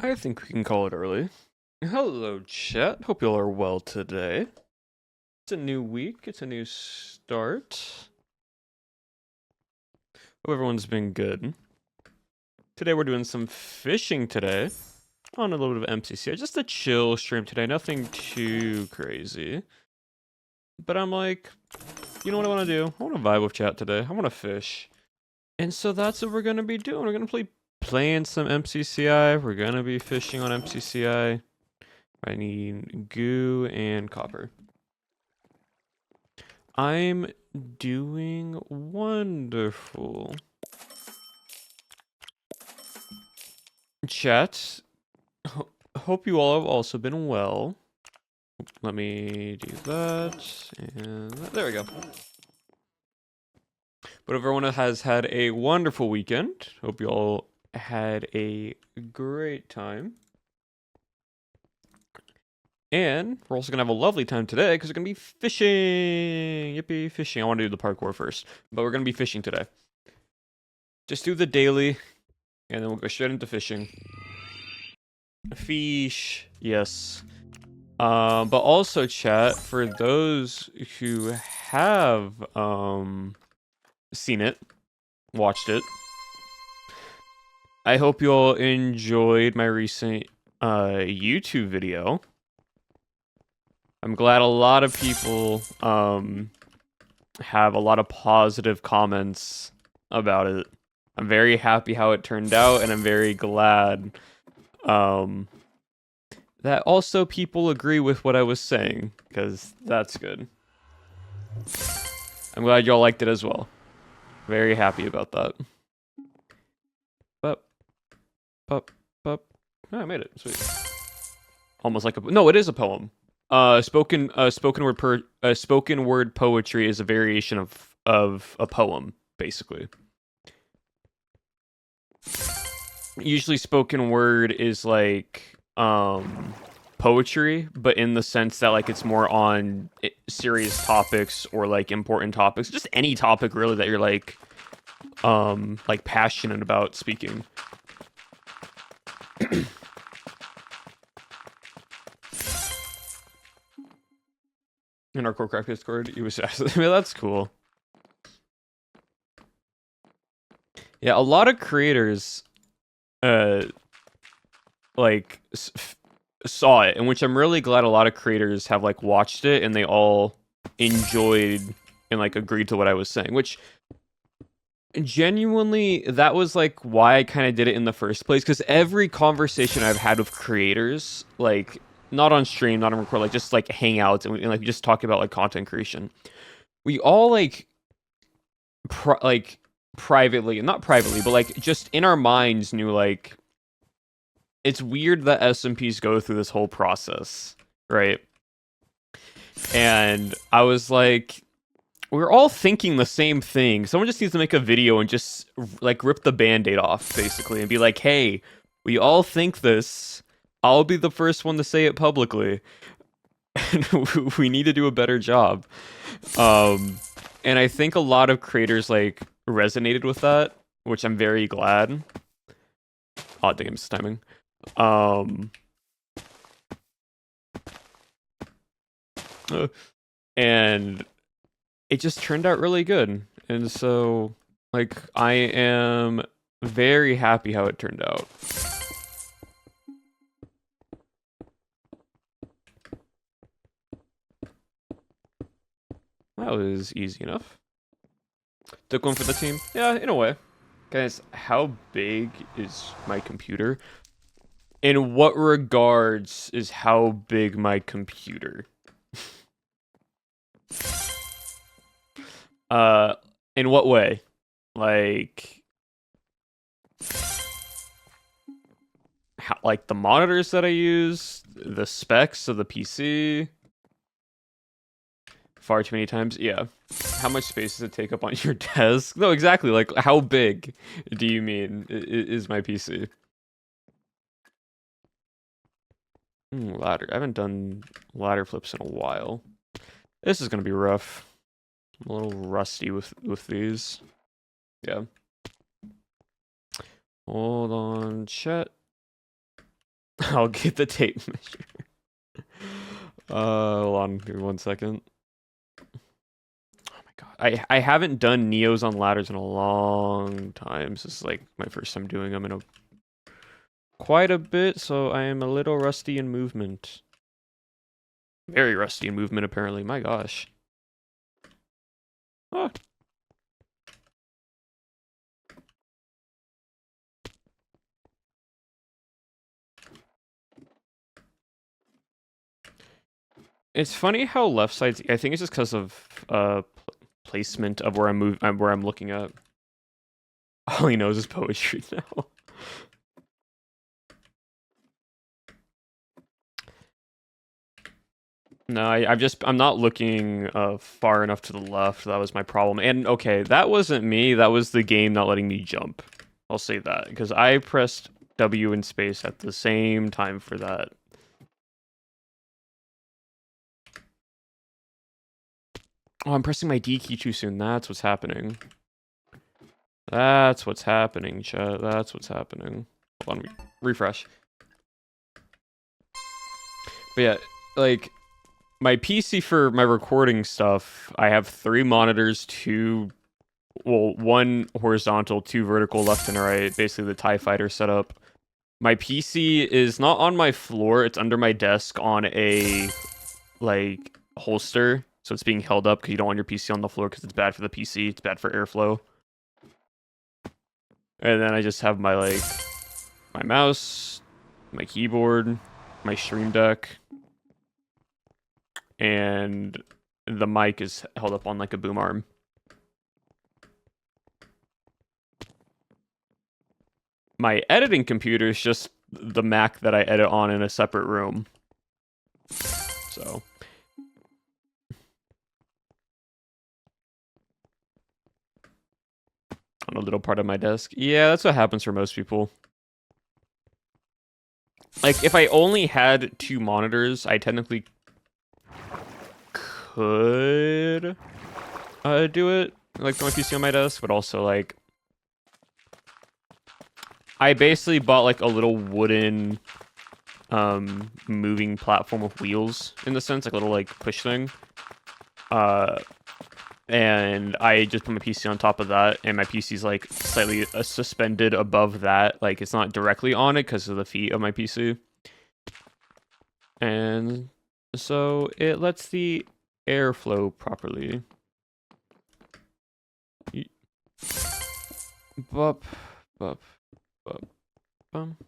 I think we can call it early. Hello, chat. Hope you all are well today. It's a new week. It's a new start. Hope everyone's been good. Today we're doing some fishing today. On a little bit of MCCI. Just a chill stream today. Nothing too crazy. But I'm like, you know what I want to do? I want to vibe with chat today. I want to fish. And so that's what we're going to be doing. We're going to be playing some MCCI. We're going to be fishing on MCCI. I need goo and copper. I'm doing wonderful. Chat, hope you all have also been well. Let me do that, and there we go. But everyone has had a wonderful weekend. Hope you all had a great time. And we're also going to have a lovely time today because we're going to be fishing. Yippee, fishing. I want to do the parkour first, but we're going to be fishing today. Just do the daily, and then we'll go straight into fishing. Fish, yes. But also, chat, for those who have seen it, watched it, I hope you all enjoyed my recent YouTube video. I'm glad a lot of people have a lot of positive comments about it. I'm very happy how it turned out, and I'm very glad that also people agree with what I was saying, because that's good. I'm glad y'all liked it as well. Very happy about that. But, oh, I made it. Sweet. Almost like a no, it is a poem. Spoken word poetry is a variation of a poem, basically. Usually spoken word is like poetry, but in the sense that like it's more on serious topics or like important topics, just any topic really that you're like passionate about speaking. In our Core Craft Discord, you was actually that's cool. Yeah, a lot of creators like saw it, in which I'm really glad a lot of creators have like watched it and they all enjoyed and like agreed to what I was saying, which genuinely that was like why I kind of did it in the first place, because every conversation I've had with creators, like not on stream, not on record, like just like hangouts and like we just talk about like content creation, we all like privately, not privately, but like just in our minds knew like it's weird that SMPs go through this whole process, right? And I was like, we're all thinking the same thing. Someone just needs to make a video and just like rip the band-aid off, basically, and be like, hey, we all think this. I'll be the first one to say it publicly. And we need to do a better job. And I think a lot of creators like resonated with that, which I'm very glad. Oh, damn, it's timing. And it just turned out really good. And so, like, I am very happy how it turned out. That was easy enough. Took one for the team? Yeah, in a way. Guys, how big is my computer? In what regards is how big my computer? In what way? Like, how, like the monitors that I use, the specs of the PC. Far too many times. Yeah. How much space does it take up on your desk? No, exactly. Like, how big do you mean is my PC? Ladder. I haven't done ladder flips in a while. This is gonna be rough. I'm a little rusty with these. Yeah. Hold on, chat. I'll get the tape measure. Hold on, give me 1 second. Oh my god, I haven't done Neos on ladders in a long time. This is like my first time doing them in quite a bit, so I am a little rusty in movement. Very rusty in movement, apparently. My gosh. Oh. It's funny how left sides. I think it's just because of placement of where I'm looking at. All he knows is poetry now. No, I'm not looking far enough to the left. That was my problem. And okay, that wasn't me. That was the game not letting me jump. I'll say that because I pressed W in space at the same time for that. Oh, I'm pressing my D key too soon. That's what's happening. That's what's happening, chat. That's what's happening. Hold on, refresh. But yeah, like, my PC for my recording stuff, I have 3 monitors, 1 horizontal, 2 vertical, left and right, basically the TIE fighter setup. My PC is not on my floor, it's under my desk on a, like, holster. So it's being held up because you don't want your PC on the floor because it's bad for the PC, it's bad for airflow. And then I just have my, like, my mouse, my keyboard, my stream deck, and the mic is held up on, like, a boom arm. My editing computer is just the Mac that I edit on in a separate room. So... on a little part of my desk. Yeah, that's what happens for most people. Like, if I only had 2 monitors, I technically could do it, like, my PC on my desk, but also, like, I basically bought, like, a little wooden, moving platform with wheels, in the sense, like, a little, like, push thing. And I just put my PC on top of that, and my PC's like slightly suspended above that. Like, it's not directly on it because of the feet of my PC. And so it lets the airflow properly. Bup, bup, bup, bum.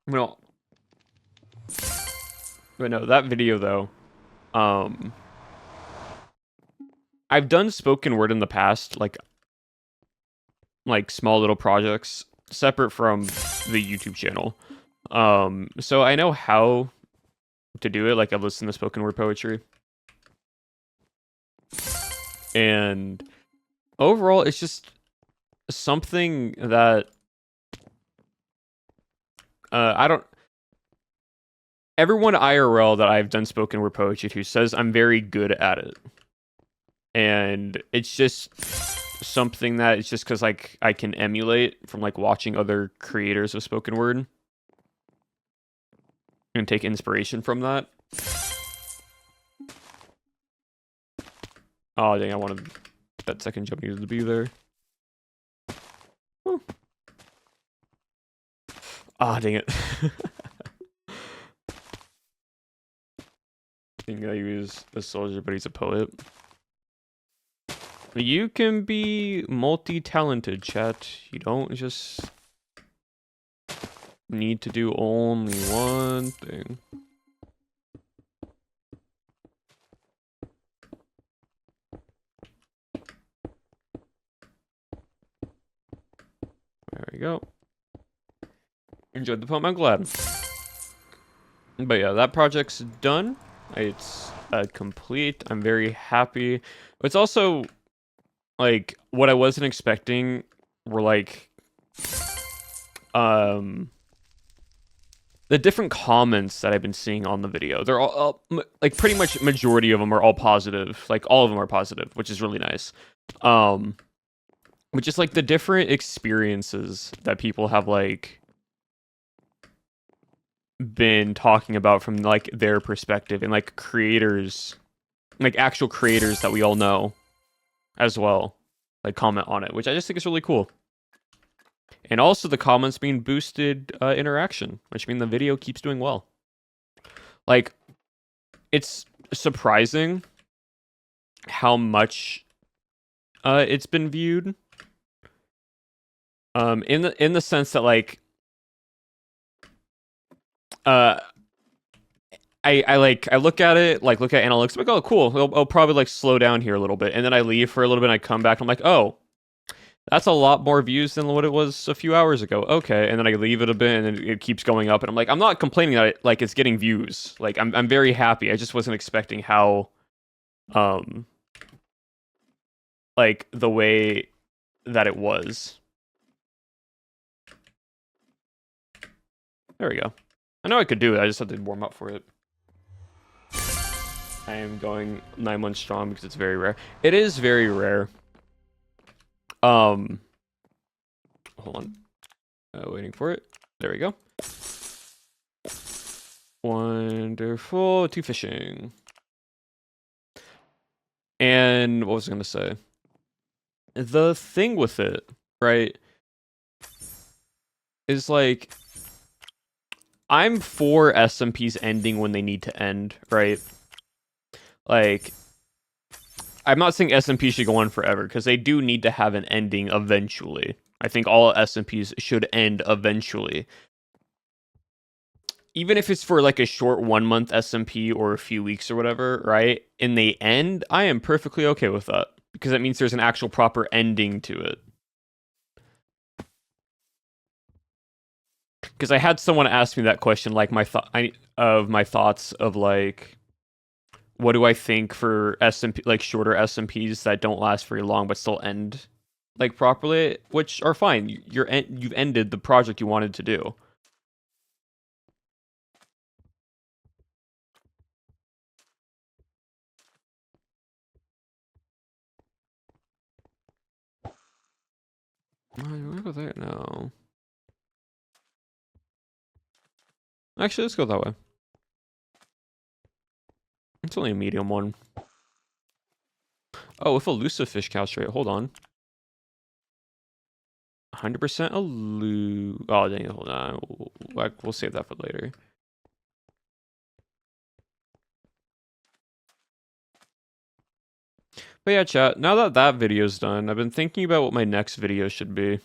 No. But no, that video though, I've done spoken word in the past, like small little projects separate from the YouTube channel. So I know how to do it. Like, I've listened to spoken word poetry, and overall, it's just something that I don't. Everyone IRL that I've done spoken word poetry to says I'm very good at it. And it's just something that it's just because, like, I can emulate from, like, watching other creators of spoken word and take inspiration from that. Oh, dang, I wanted that second jump needed to be there. Ah, dang it. I think I use a soldier, but he's a poet. You can be multi-talented, chat. You don't just need to do only one thing. There we go. Enjoyed the poem, I'm glad. But yeah, that project's done. It's complete. I'm very happy. It's also, like, what I wasn't expecting were, like, the different comments that I've been seeing on the video. They're all like, pretty much majority of them are all positive. Like, all of them are positive, which is really nice. But just, like, the different experiences that people have, like, been talking about from like their perspective and like creators, like actual creators that we all know as well, like comment on it, which I just think is really cool. And also the comments being boosted interaction, which means the video keeps doing well. Like, it's surprising how much it's been viewed. In the sense that like I look at it, like look at analytics, I'm like, oh cool, I'll probably like slow down here a little bit, and then I leave for a little bit and I come back and I'm like, oh, that's a lot more views than what it was a few hours ago. Okay, and then I leave it a bit and it keeps going up, and I'm like, I'm not complaining that it's getting views. Like I'm very happy. I just wasn't expecting how like the way that it was. There we go. I know I could do it. I just had to warm up for it. I am going 9 months strong because it's very rare. It is very rare. Hold on. Waiting for it. There we go. Wonderful. 2 fishing. And what was I going to say? The thing with it, right, is like, I'm for SMPs ending when they need to end, right? Like, I'm not saying SMPs should go on forever, because they do need to have an ending eventually. I think all SMPs should end eventually. Even if it's for like a short 1 month SMP or a few weeks or whatever, right? And they end, I am perfectly okay with that, because that means there's an actual proper ending to it. Because I had someone ask me that question, like my thoughts of like, what do I think for SMP, like shorter SMPs that don't last very long but still end like properly, which are fine. You've ended the project you wanted to do. Where go there? No. Actually, let's go that way. It's only a medium one. Oh, with elusive fish couch rate. Hold on. 100% elusive. Oh, dang it. Hold on. We'll save that for later. But yeah, chat, now that that video's done, I've been thinking about what my next video should be.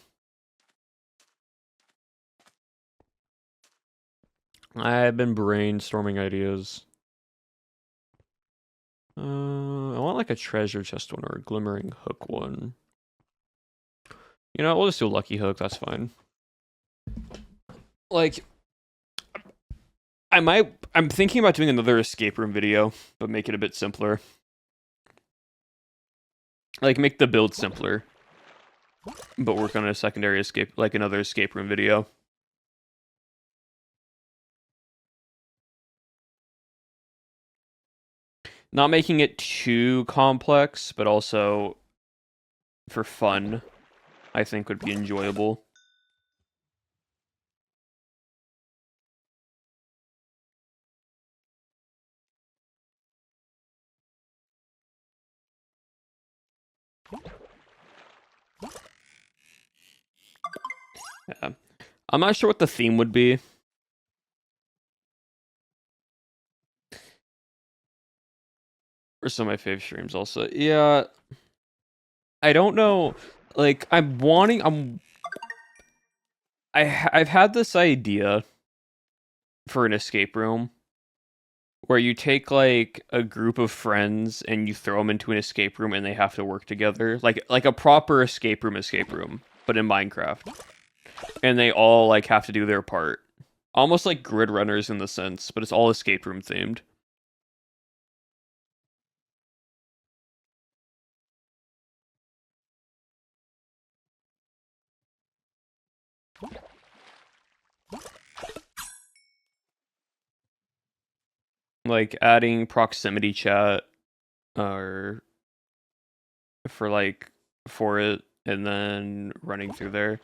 I've been brainstorming ideas. I want like a treasure chest one or a glimmering hook one. You know, we'll just do a lucky hook, that's fine. Like, I'm thinking about doing another escape room video, but make it a bit simpler. Like, make the build simpler, but work on a secondary escape, like another escape room video. Not making it too complex, but also for fun, I think would be enjoyable. Yeah. I'm not sure what the theme would be. For some of my fave streams also. Yeah. I don't know. Like, I've had this idea for an escape room where you take like a group of friends and you throw them into an escape room and they have to work together. Like a proper escape room, but in Minecraft. And they all like have to do their part. Almost like grid runners in the sense, but it's all escape room themed. Like adding proximity chat or for like for it and then running through there.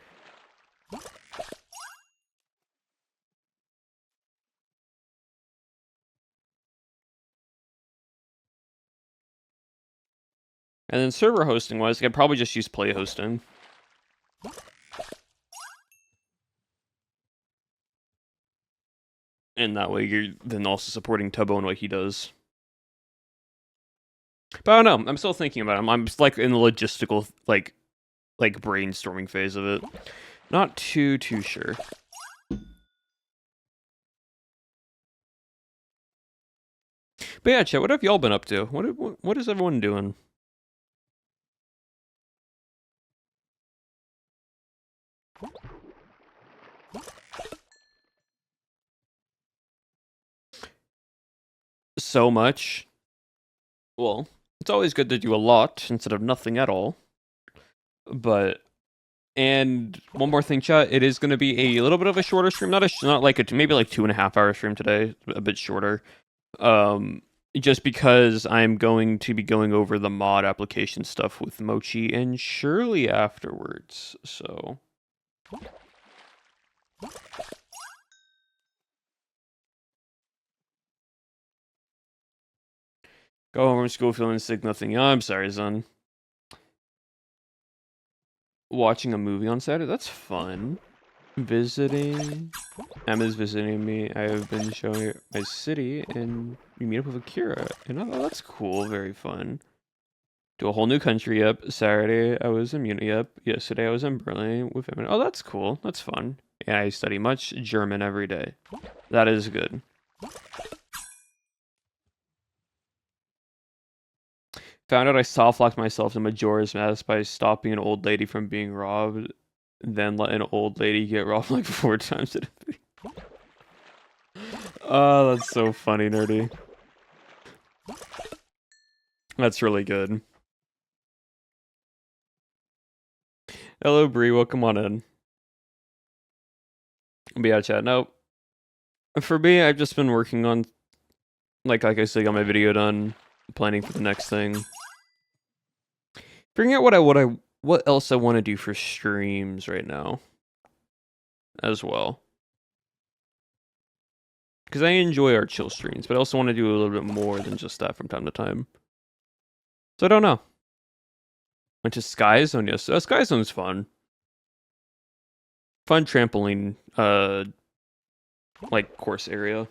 And then server hosting wise, I could probably just use play hosting. And that way you're then also supporting Tubbo and what he does. But I don't know. I'm still thinking about it. I'm just like in the logistical like brainstorming phase of it. Not too sure. But yeah, chat, what have y'all been up to? What is everyone doing? So much. Well, it's always good to do a lot instead of nothing at all. But and one more thing, chat. It is going to be a little bit of a shorter stream, not like maybe like 2.5 hour stream today, a bit shorter. Just because I'm going to be going over the mod application stuff with Mochi and Shirley afterwards. So. Go home from school feeling sick, nothing. Oh, I'm sorry, son. Watching a movie on Saturday? That's fun. Visiting. Emma's visiting me. I have been showing her my city, and we meet up with Akira. And oh, that's cool. Very fun. Do a whole new country. Yep. Saturday I was in Munich. Yep. Yesterday I was in Berlin with him. Oh, that's cool. That's fun. Yeah, I study much German every day. That is good. Found out I soft-locked myself in Majora's Mask by stopping an old lady from being robbed, then let an old lady get robbed like 4 times. Oh, that's so funny, nerdy. That's really good. Hello, Bree. Welcome on in. But yeah, chat. Nope. For me, I've just been working on, like I said, got my video done, planning for the next thing. Figuring out what else I want to do for streams right now, as well. Because I enjoy our chill streams, but I also want to do a little bit more than just that from time to time. So I don't know. Went to Sky Zone yesterday. Sky Zone's fun. Fun trampoline, like course area.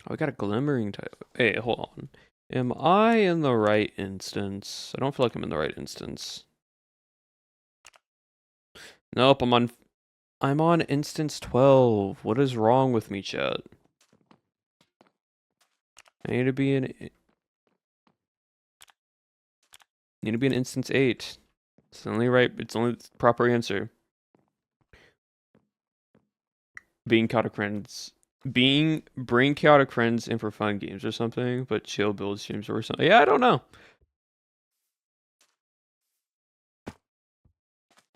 Oh, I got a glimmering type. Hey, hold on. Am I in the right instance? I don't feel like I'm in the right instance. Nope, I'm on instance 12. What is wrong with me, chat? I need to be in instance 8. It's the only the proper answer. Bring chaotic friends in for fun games or something, but chill build streams or something. Yeah, I don't know.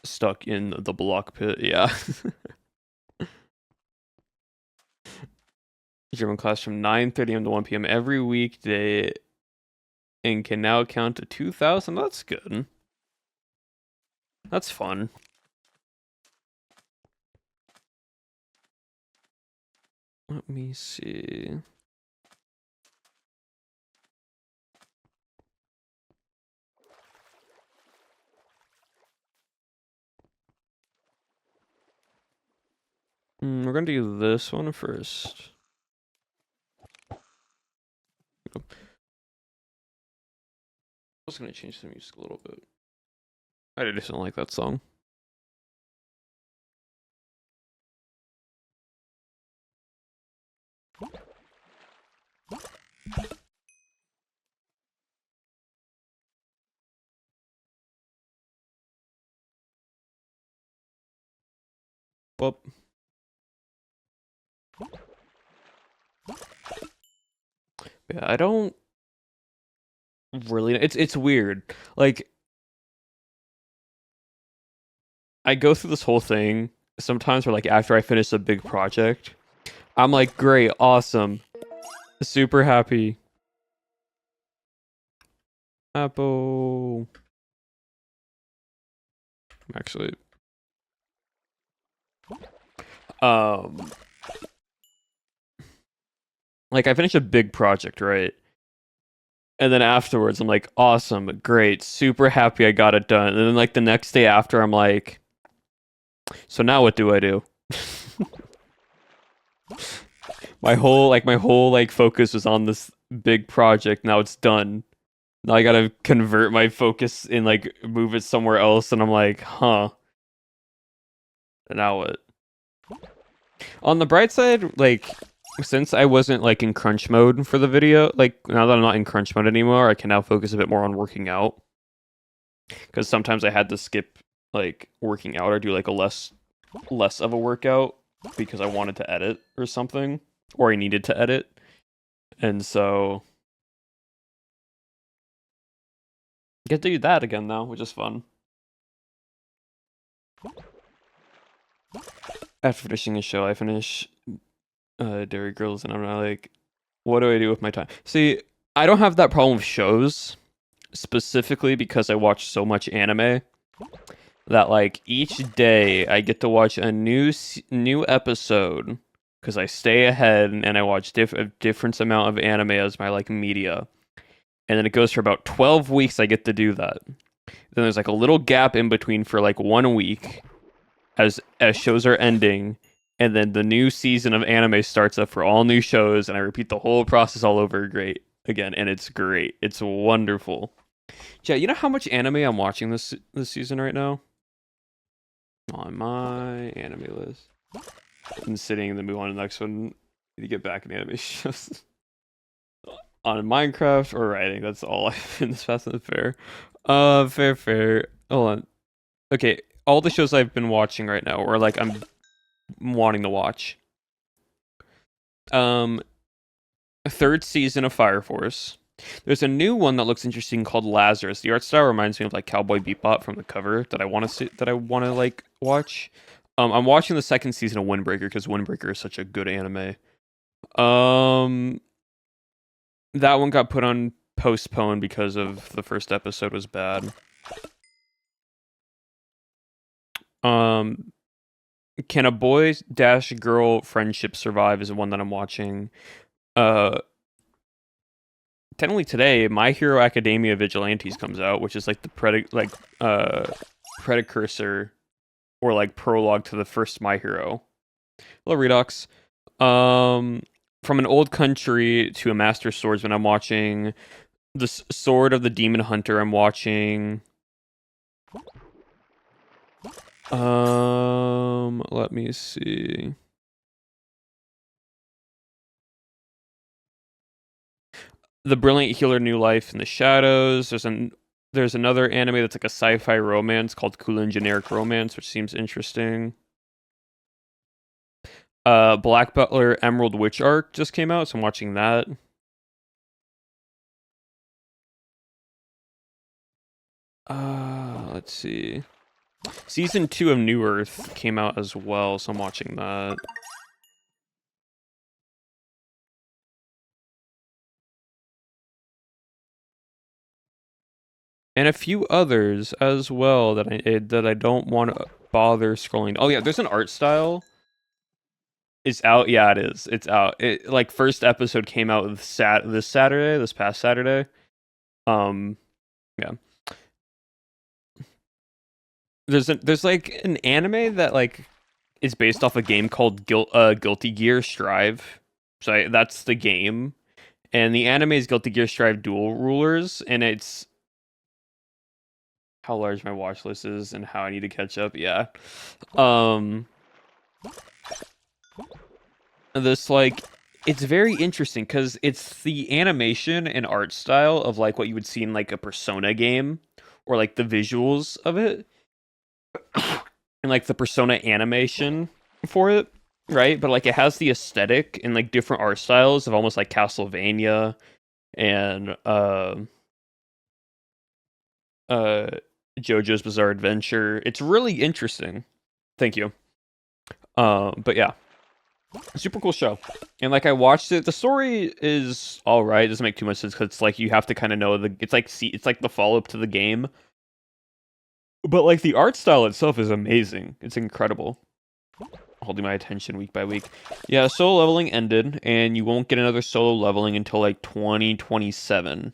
Stuck in the block pit, yeah. German class from 9:30 a.m. to 1 p.m. every weekday and can now count to 2,000. That's good. That's fun. Let me see. We're gonna do this one first. I was gonna change the music a little bit. I just don't like that song. Well, yeah, I don't really. It's weird. Like, I go through this whole thing sometimes where, like, after I finish a big project, I'm like, great, awesome, super happy. Apple. Actually, Um, like I finished a big project, right? And then afterwards, I'm like, awesome, great, super happy I got it done. And then like the next day after, I'm like, so now what do I do? my whole focus was on this big project. Now it's done. Now I gotta convert my focus and like move it somewhere else. And I'm like, huh. Now what? On the bright side, like since I wasn't like in crunch mode for the video, like now that I'm not in crunch mode anymore, I can now focus a bit more on working out. Because sometimes I had to skip like working out or do like a less of a workout because I wanted to edit or something, or I needed to edit. And so I get to do that again now, which is fun. After finishing a show, I finish Dairy Girls, and I'm not like, what do I do with my time? See, I don't have that problem with shows, specifically because I watch so much anime that like each day I get to watch a new episode because I stay ahead and I watch a different amount of anime as my like media, and then it goes for about 12 weeks. I get to do that. Then there's like a little gap in between for like 1 week as shows are ending, and then the new season of anime starts up for all new shows, and I repeat the whole process all over again, and it's great. It's wonderful. Yeah, you know how much anime I'm watching this season right now? On my anime list. And sitting and then move on to the next one. Need to get back in anime shows. On Minecraft or writing, that's all I've been this past and fair. Fair. Hold on. Okay, all the shows I've been watching right now, or like I'm wanting to watch. Third season of Fire Force. There's a new one that looks interesting called Lazarus. The art style reminds me of like Cowboy Bebop from the cover that I want to see, that I want to like watch. I'm watching the second season of Windbreaker because Windbreaker is such a good anime. That one got put on postponed because of the first episode was bad. Can a boy dash girl friendship survive is the one that I'm watching. Technically today, My Hero Academia Vigilantes comes out, which is like the precursor or like prologue to the first My Hero. Hello, Redox. From an old country to a master swordsman, I'm watching the Sword of the Demon Hunter. I'm watching. Let me see. The Brilliant Healer New Life in the Shadows. There's another anime that's like a sci-fi romance called Cool Generic Romance, which seems interesting. Black Butler Emerald Witch arc just came out, so I'm watching that. Let's see. Season 2 of New Earth came out as well, so I'm watching that. And a few others as well that I don't want to bother scrolling. Oh yeah, there's an art style. It's out. Yeah, it is. It's out. It like first episode came out this past Saturday. Yeah. There's like an anime that like is based off a game called Guilty Gear Strive. So that's the game. And the anime is Guilty Gear Strive Dual Rulers, and it's how large my watch list is and how I need to catch up. Yeah. This like it's very interesting because it's the animation and art style of like what you would see in like a Persona game, or like the visuals of it, and like the Persona animation for it, right? But like it has the aesthetic and like different art styles of almost like Castlevania and JoJo's Bizarre Adventure. It's really interesting. Thank you. But yeah, super cool show. And like I watched it. The story is all right. It doesn't make too much sense because it's like you have to kind of know it's like the follow up to the game. But like the art style itself is amazing. It's incredible. holding my attention week by week. Yeah, solo leveling ended, and you won't get another solo leveling until like 2027,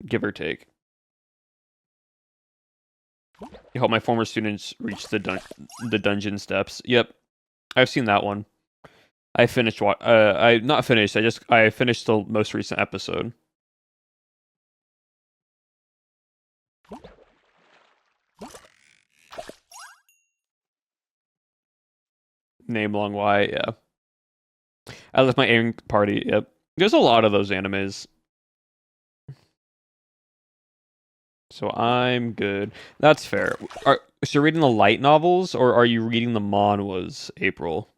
give or take. You help my former students reach the dungeon steps. Yep, I've seen that one. I finished I not finished. I finished the most recent episode. Name Long Y, yeah. I left my airing party. Yep. There's a lot of those animes. So I'm good. That's fair. So you're reading the light novels, or are you reading the manhwas, April?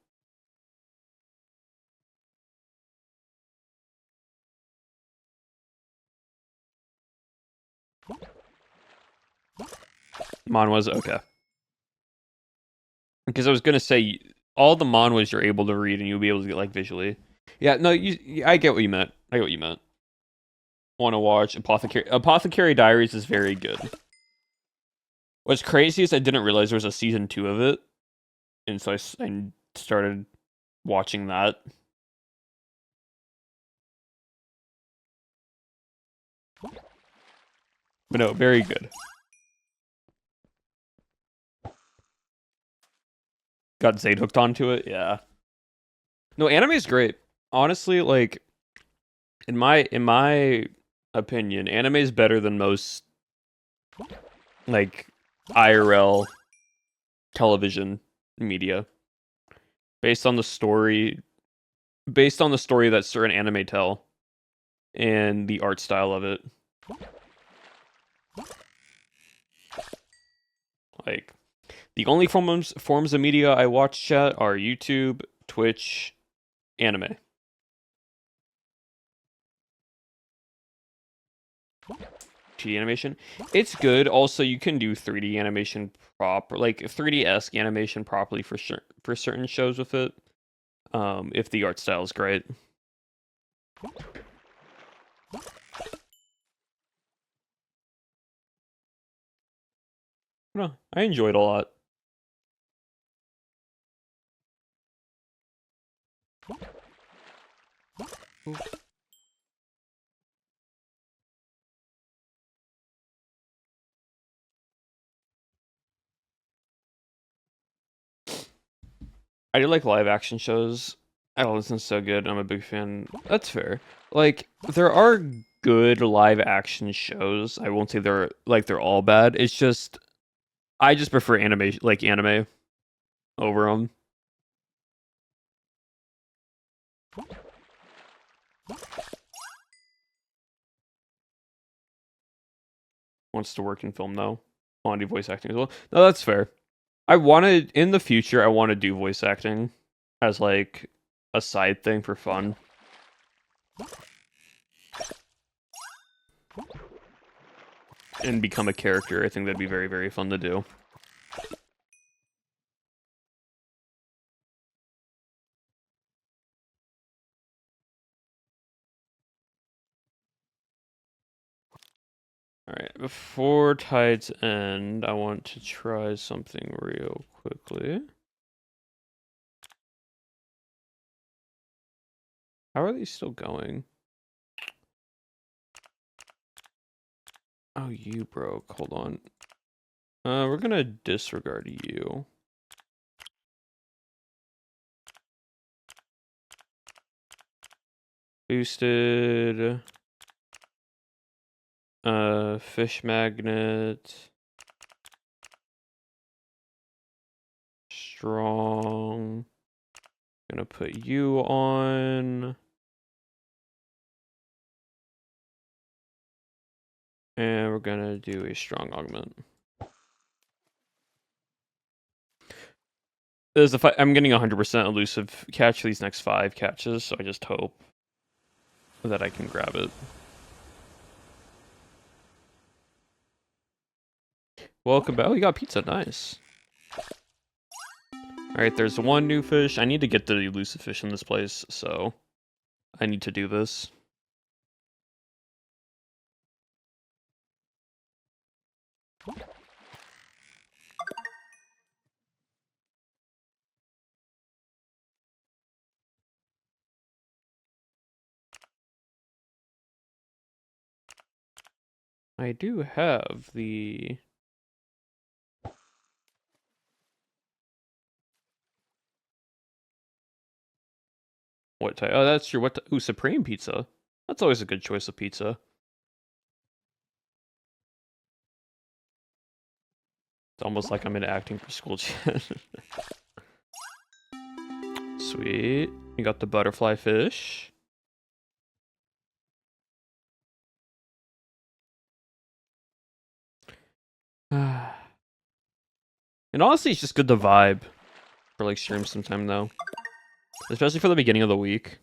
Manhwas, okay. Because I was gonna say, all the manhwas you're able to read, and you'll be able to get, like, visually. Yeah, no, I get what you meant. I get what you meant. Want to watch Apothecary Diaries is very good. What's crazy is I didn't realize there was a season 2 of it, and so I started watching that. But no, very good. Got Zayd hooked onto it, yeah. No, anime is great. Honestly, like, in my opinion, anime is better than most, like, IRL television media. Based on the story that certain anime tell, and the art style of it. Like, the only forms of media I watch, chat, are YouTube, Twitch, anime. 2D animation, it's good. Also, you can do 3D animation like 3D-esque animation properly for certain shows with it. If the art style is great. No, I enjoyed a lot. I do like live action shows. Adolescent's so good. I'm a big fan. That's fair. Like, there are good live action shows. I won't say they're all bad. It's just I just prefer anime over them. Wants to work in film though. I want to do voice acting as well. No, that's fair. In the future, I want to do voice acting as like a side thing for fun. And become a character. I think that'd be very, very fun to do. Alright, before Tide's End, I want to try something real quickly. How are they still going? Oh, you broke. Hold on. We're gonna disregard you. Boosted. Fish magnet. Strong. Gonna put you on. And we're gonna do a strong augment. I'm getting 100% elusive catch for these next 5 catches, so I just hope that I can grab it. Welcome back. Oh, you got pizza. Nice. Alright, there's one new fish. I need to get the elusive fish in this place, so I need to do this. I do have the... What type? Oh, that's your what? Ooh, Supreme Pizza. That's always a good choice of pizza. It's almost like I'm in acting for school chat. Sweet. You got the butterfly fish. And honestly, it's just good to vibe for like stream sometime though. Especially for the beginning of the week.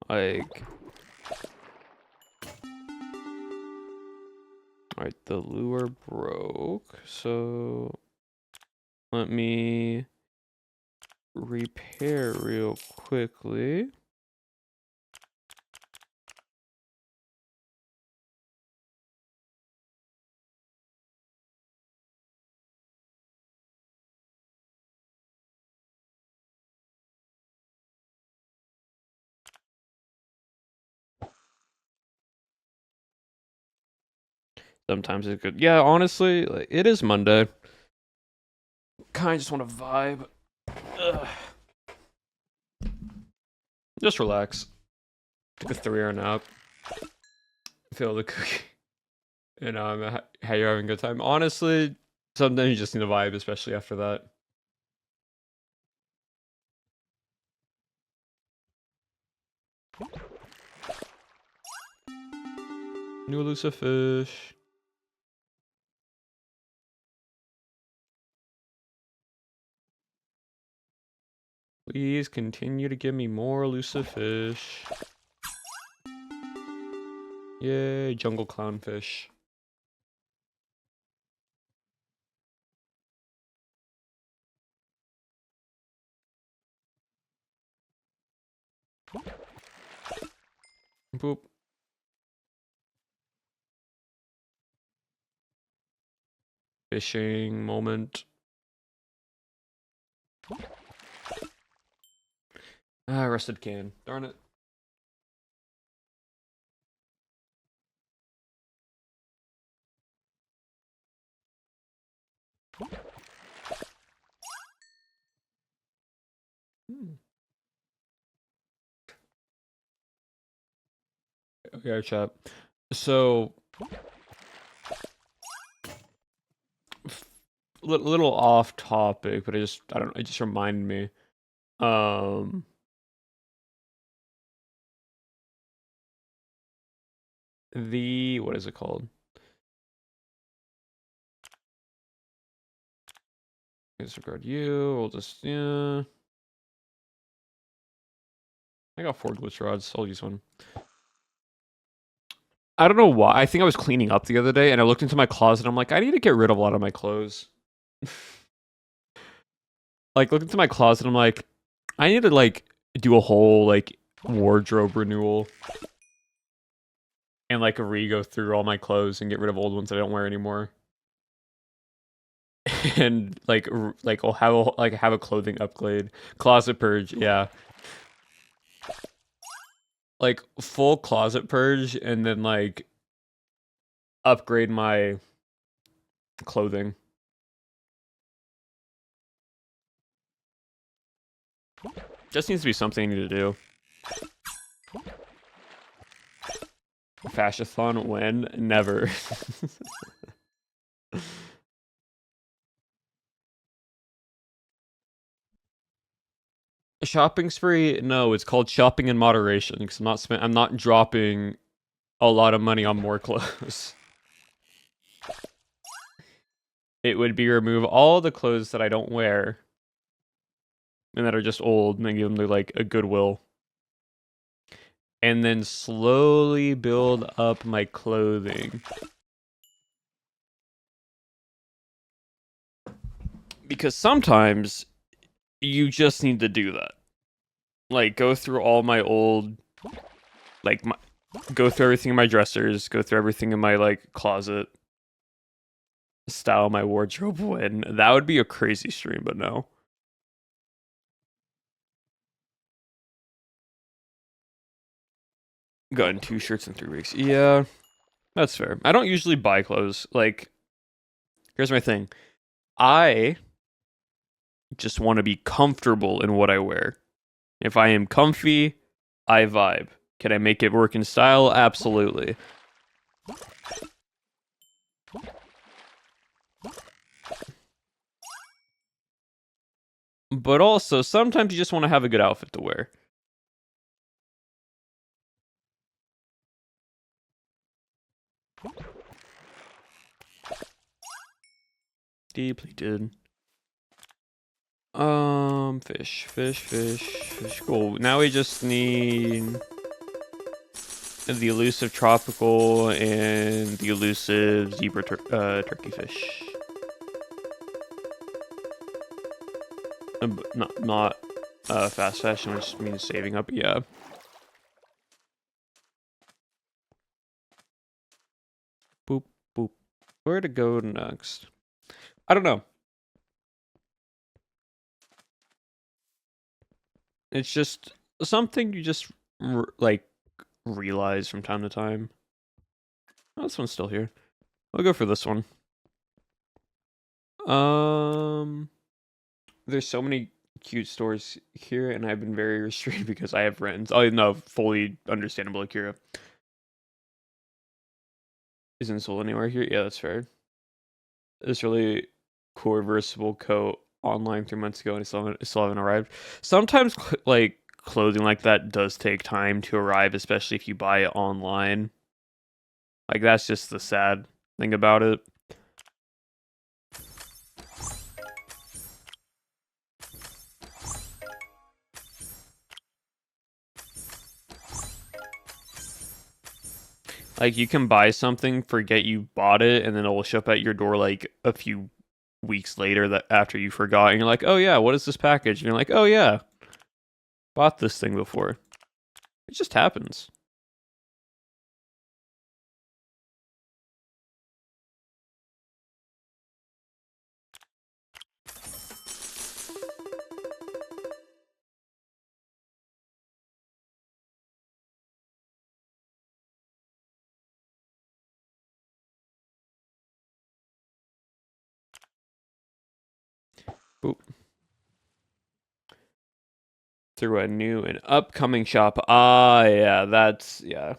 Like... Alright, the lure broke, so... Let me... repair real quickly. Sometimes it's good. Yeah, honestly, like, it is Monday. Kinda just want to vibe. Ugh. Just relax. Take a 3-hour nap. Feel the cookie. And how you're having a good time. Honestly, sometimes you just need to vibe, especially after that. New elusive fish. Please continue to give me more elusive fish. Yay, jungle clownfish. Boop. Fishing moment. Ah, rusted can. Darn it. Okay, chat. So, little off topic, but I don't know, it just reminded me. What is it called? Disregard you. We'll just, yeah. I got 4 glitch rods. I'll use one. I don't know why. I think I was cleaning up the other day and I looked into my closet and I'm like, I need to get rid of a lot of my clothes. Like, look into my closet, I'm like, I need to, like, do a whole, like, wardrobe renewal. And, like, re-go through all my clothes and get rid of old ones I don't wear anymore. And, like, I'll have a clothing upgrade. Closet purge, yeah. Like, full closet purge and then, like, upgrade my clothing. Just needs to be something I need to do. Fashion when? Never. Shopping spree? No, it's called shopping in moderation because I'm not dropping a lot of money on more clothes. It would be remove all the clothes that I don't wear and that are just old and then give them to like a Goodwill. And then slowly build up my clothing. Because sometimes you just need to do that. Like, go through all my old, like, go through everything in my dressers, go through everything in my, like, closet, style my wardrobe when. That would be a crazy stream, but no. Gotten 2 shirts in 3 weeks. Yeah, that's fair. I don't usually buy clothes. Like, here's my thing. I just want to be comfortable in what I wear. If I am comfy, I vibe. Can I make it work in style? Absolutely. But also, sometimes you just want to have a good outfit to wear. Depleted. Fish. Cool. Now we just need the elusive tropical and the elusive zebra turkey fish. Not fast fashion, which means saving up. Yeah. Boop boop. Where to go next? I don't know. It's just something you just like realize from time to time. Oh, this one's still here. I'll go for this one. There's so many cute stores here, and I've been very restrained because I have friends. Oh no, fully understandable, Akira. Isn't sold anywhere here? Yeah, that's fair. This really cool reversible coat online 3 months ago, and it still haven't arrived. Sometimes, like, clothing like that does take time to arrive, especially if you buy it online. Like, that's just the sad thing about it. Like, you can buy something, forget you bought it, and then it will show up at your door, like, a few weeks later that after you forgot, and you're like, oh yeah, what is this package? And you're like, oh yeah, bought this thing before. It just happens. Boop. Through a new and upcoming shop. Ah, yeah, yeah.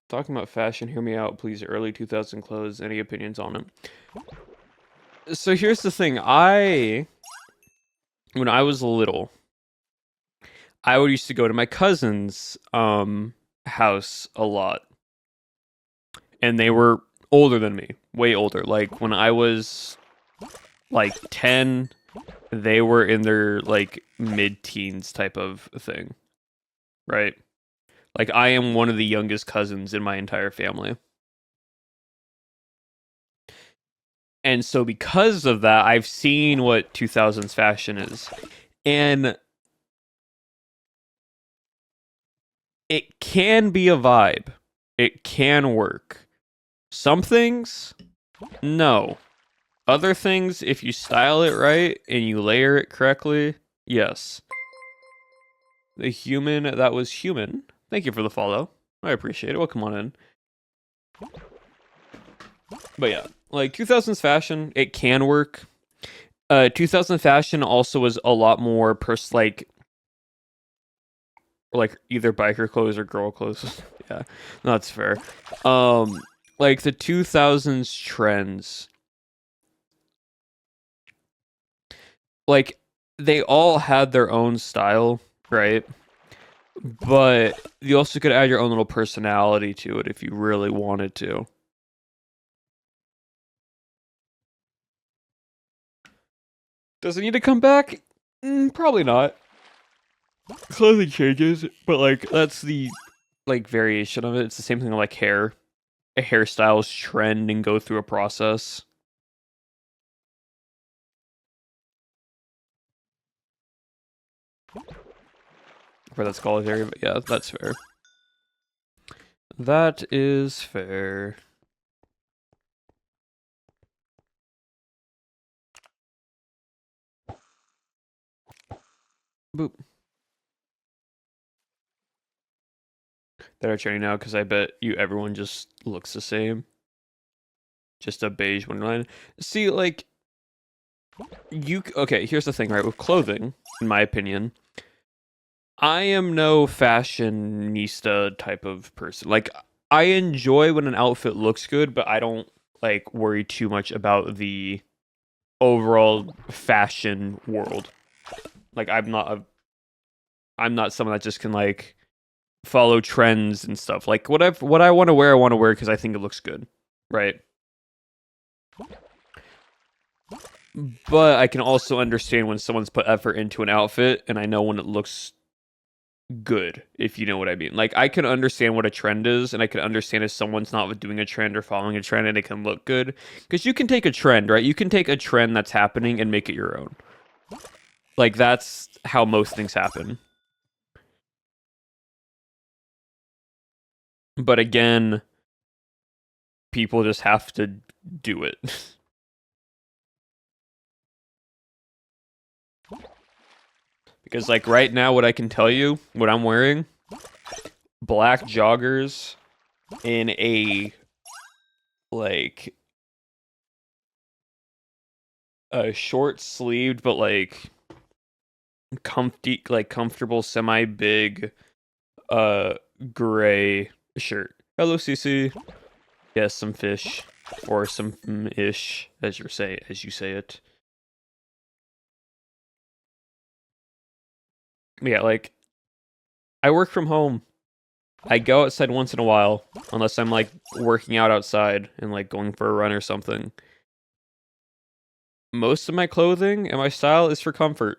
Talking about fashion, hear me out, please. Early 2000 clothes. Any opinions on it? So here's the thing. When I was little, I would used to go to my cousin's house a lot, and they were older than me, way older. Like when I was like 10, they were in their like mid-teens type of thing, right? Like I am one of the youngest cousins in my entire family. And so because of that, I've seen what 2000s fashion is. And it can be a vibe. It can work. Some things, no. Other things, if you style it right and you layer it correctly, yes. The human that was human. Thank you for the follow. I appreciate it. Welcome on in. But yeah, like 2000s fashion, it can work. 2000 fashion also was a lot more like either biker clothes or girl clothes. Yeah, that's fair. Like the 2000s trends, like they all had their own style, right? But you also could add your own little personality to it if you really wanted to. Does it need to come back? Probably not. Clothing changes, but like that's the like variation of it. It's the same thing like hair. Hairstyles trend and go through a process. For that college area, but yeah, that's fair. That is fair. Boop. that are trending now, because I bet you everyone just looks the same. Just a beige Wonderland. See, like, okay, here's the thing, right? With clothing, in my opinion, I am no fashionista type of person. Like, I enjoy when an outfit looks good, but I don't, like, worry too much about the overall fashion world. Like, I'm not someone that just can, like, follow trends and stuff. Like, what I want to wear because I think it looks good, right? But I can also understand when someone's put effort into an outfit, and I know when it looks good, if you know what I mean. Like, I can understand what a trend is, and I can understand if someone's not doing a trend or following a trend and it can look good. Because you can take a trend, right? You can take a trend that's happening and make it your own. Like, that's how most things happen. But again, people just have to do it. Because, like, right now, what I can tell you, what I'm wearing, black joggers in a, like, a short-sleeved, but, like, comfortable, semi-big, gray shirt. Hello, CC. Yes, some fish. Or some ish, as you say it. Yeah, like, I work from home. I go outside once in a while, unless I'm, like, working out outside and, like, going for a run or something. Most of my clothing and my style is for comfort.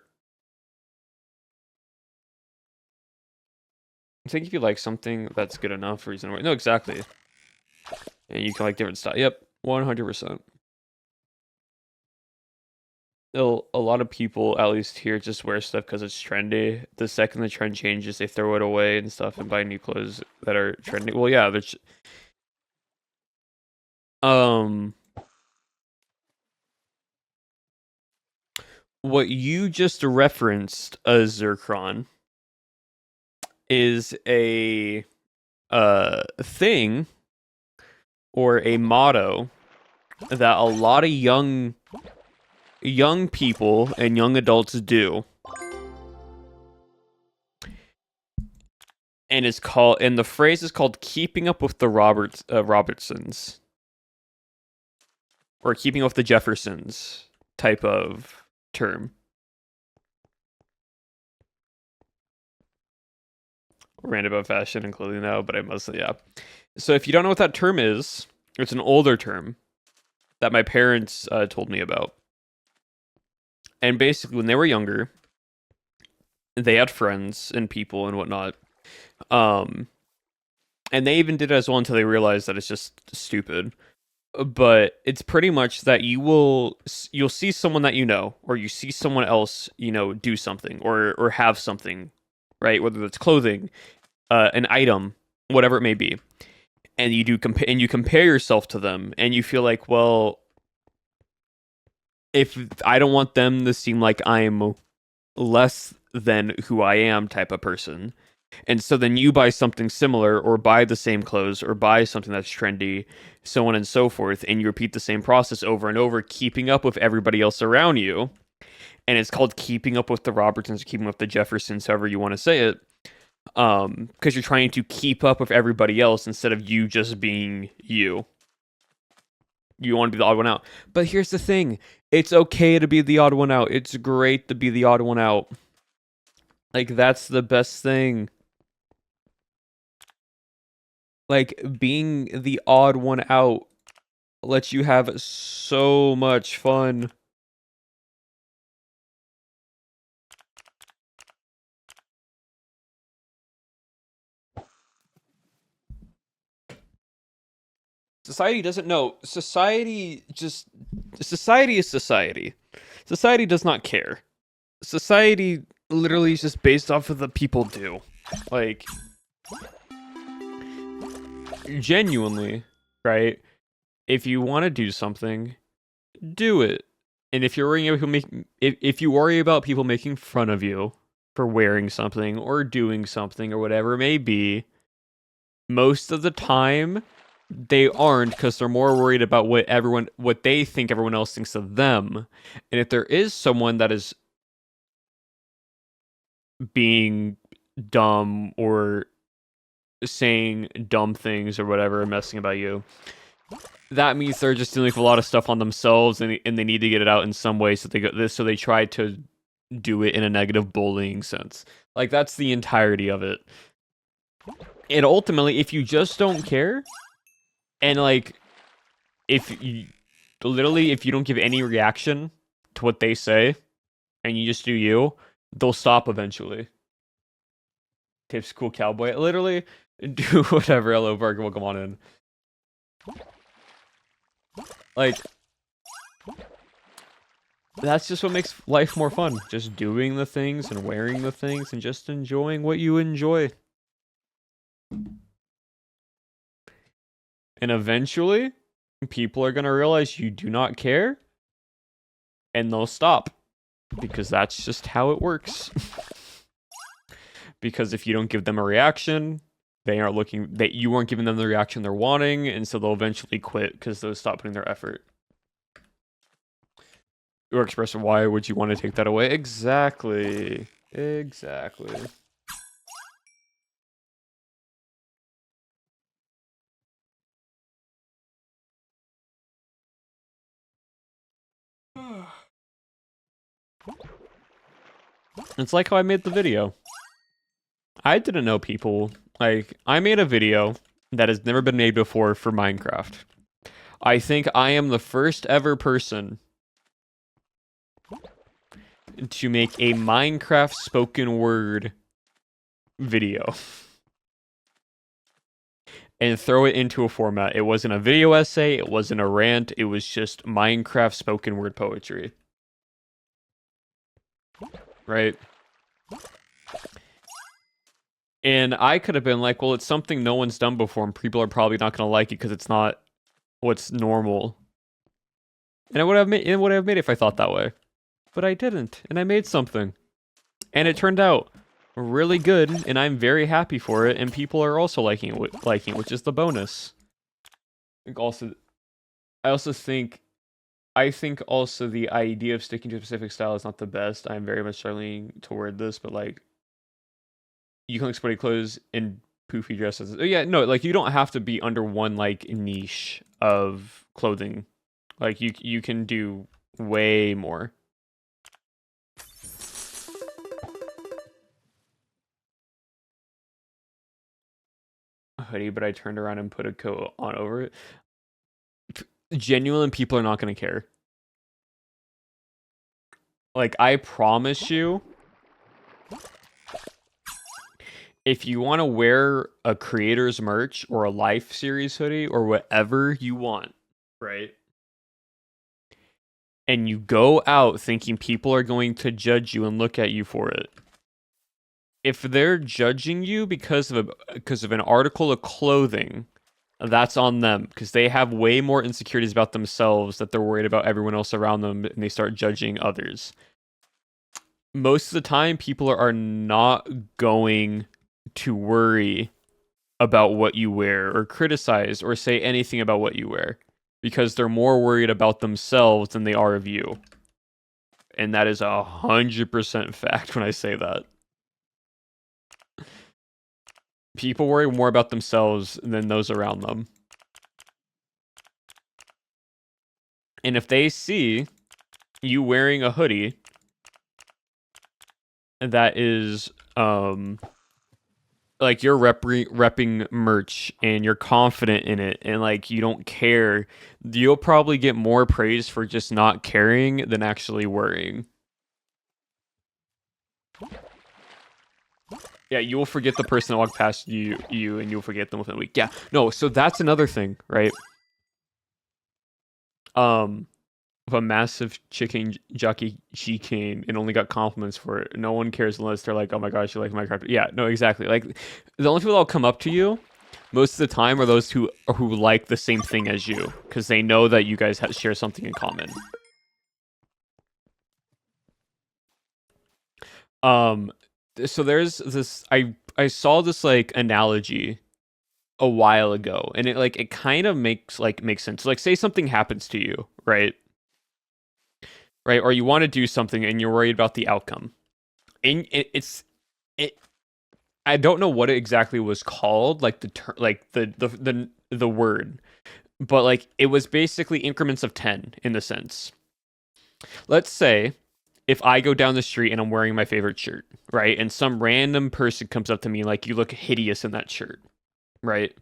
I think if you like something, that's good enough for reason. No, exactly. And you can like different style. Yep, 100%. A lot of people, at least here, just wear stuff because it's trendy. The second the trend changes, they throw it away and stuff and buy new clothes that are trendy. Well, yeah, there's what you just referenced, Zircron, is a thing or a motto that a lot of young people and young adults do. And the phrase is called keeping up with the Robertsons. Or keeping up with the Jeffersons type of term. Rant about fashion and clothing now, but I mostly, yeah. So if you don't know what that term is, it's an older term that my parents told me about. And basically, when they were younger, they had friends and people and whatnot. And they even did it as well until they realized that it's just stupid. But it's pretty much that you'll see someone that you know, or you see someone else, do something or have something, right? Whether it's clothing, an item, whatever it may be, and you compare yourself to them, and you feel like, well, if I don't want them to seem like I'm less than who I am type of person. And so then you buy something similar or buy the same clothes or buy something that's trendy, so on and so forth, and you repeat the same process over and over, keeping up with everybody else around you. And it's called keeping up with the Robertsons, keeping up with the Jeffersons, however you want to say it. Because you're trying to keep up with everybody else instead of you just being you. You want to be the odd one out. But here's the thing. It's okay to be the odd one out. It's great to be the odd one out. Like, that's the best thing. Like, being the odd one out lets you have so much fun. Society doesn't know. Society is society. Society does not care. Society literally is just based off of the people do. Like, genuinely, right? If you want to do something, do it. And if you're worrying about if you worry about people making fun of you for wearing something or doing something or whatever it may be, Most of the time, they aren't, because they're more worried about what they think everyone else thinks of them. And if there is someone that is being dumb or saying dumb things or whatever, messing about you, that means they're just dealing with a lot of stuff on themselves, and they need to get it out in some way. So they try to do it in a negative bullying sense. Like, that's the entirety of it. And ultimately, if you just don't care, and like, if you if you don't give any reaction to what they say, and you just do you, they'll stop eventually. Tips cool cowboy. Literally, do whatever. Hello, Varg. Welcome on in. Like, that's just what makes life more fun. Just doing the things and wearing the things and just enjoying what you enjoy. And eventually, people are going to realize you do not care, and they'll stop. Because that's just how it works. Because if you don't give them a reaction, they aren't looking, that you weren't giving them the reaction they're wanting, and so they'll eventually quit because they'll stop putting their effort. Or express why would you want to take that away? Exactly. Exactly. It's like how I made the video. I didn't know people. Like, I made a video that has never been made before for Minecraft. I think I am the first ever person to make a Minecraft spoken word video and throw it into a format. It wasn't a video essay, it wasn't a rant, it was just Minecraft spoken word poetry. Right? And I could have been like, well, it's something no one's done before, and people are probably not going to like it because it's not what's normal. And it would have made it if I thought that way. But I didn't, and I made something. And it turned out really good, and I'm very happy for it, and people are also liking it, which is the bonus. I think also the idea of sticking to a specific style is not the best. I'm very much struggling toward this, but like, you can look sporty clothes and poofy dresses. Yeah, no, like, you don't have to be under one like niche of clothing. Like, you can do way more. A hoodie, but I turned around and put a coat on over it. Genuine people are not going to care. Like, I promise you, if you want to wear a creator's merch or a life series hoodie or whatever you want, right? And you go out thinking people are going to judge you and look at you for it. If they're judging you because of an article of clothing, that's on them, because they have way more insecurities about themselves that they're worried about everyone else around them, and they start judging others. Most of the time, people are not going to worry about what you wear or criticize or say anything about what you wear, because they're more worried about themselves than they are of you. And that is 100% fact when I say that. People worry more about themselves than those around them. And if they see you wearing a hoodie that is like, you're repping merch and you're confident in it and like you don't care, you'll probably get more praise for just not caring than actually worrying. Yeah, you will forget the person that walked past you and you'll forget them within a week. Yeah, no, so that's another thing, right? If a massive chicken jockey she came and only got compliments for it, no one cares unless they're like, oh my gosh, you like Minecraft. Yeah, no, exactly. Like, the only people that'll come up to you most of the time are those who like the same thing as you, because they know that you guys share something in common. So there's this, I saw this like analogy a while ago, and it kind of makes sense. Like, say something happens to you, right? Right, or you want to do something and you're worried about the outcome. And it I don't know what it exactly was called, like the word, but like it was basically increments of 10 in the sense. Let's say if I go down the street and I'm wearing my favorite shirt, right? And some random person comes up to me like, you look hideous in that shirt, right?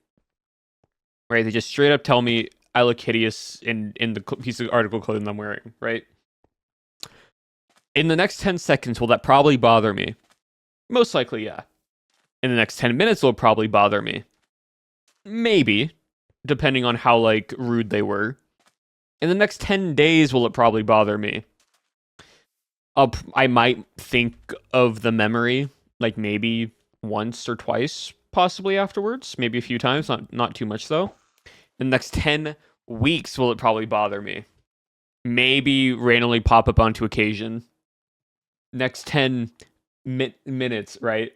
Right? They just straight up tell me I look hideous in the piece of article clothing I'm wearing, right? In the next 10 seconds, will that probably bother me? Most likely, yeah. In the next 10 minutes, it'll probably bother me. Maybe, depending on how, like, rude they were. In the next 10 days, will it probably bother me? I might think of the memory, like, maybe once or twice, possibly afterwards. Maybe a few times, not too much, though. In the next 10 weeks, will it probably bother me? Maybe randomly pop up onto occasion. Next 10 minutes, right?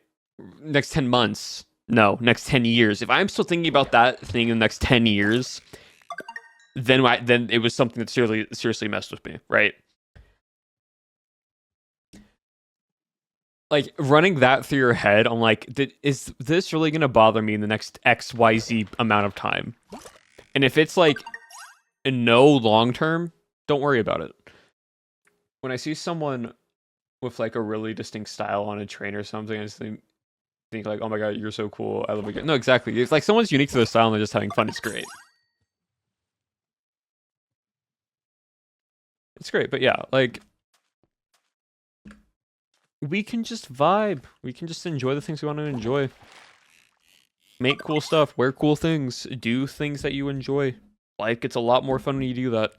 Next 10 months. No, next 10 years. If I'm still thinking about that thing in the next 10 years, then it was something that seriously messed with me, right? Like, running that through your head, I'm like, is this really going to bother me in the next XYZ amount of time? And if it's like no long term, don't worry about it. When I see someone with like a really distinct style on a train or something, I just think like, oh my god, you're so cool. I love you. No, exactly. It's like someone's unique to their style and they're just having fun. It's great. It's great, but yeah, like we can just vibe. We can just enjoy the things we want to enjoy. Make cool stuff, wear cool things, do things that you enjoy. Like, it's a lot more fun when you do that.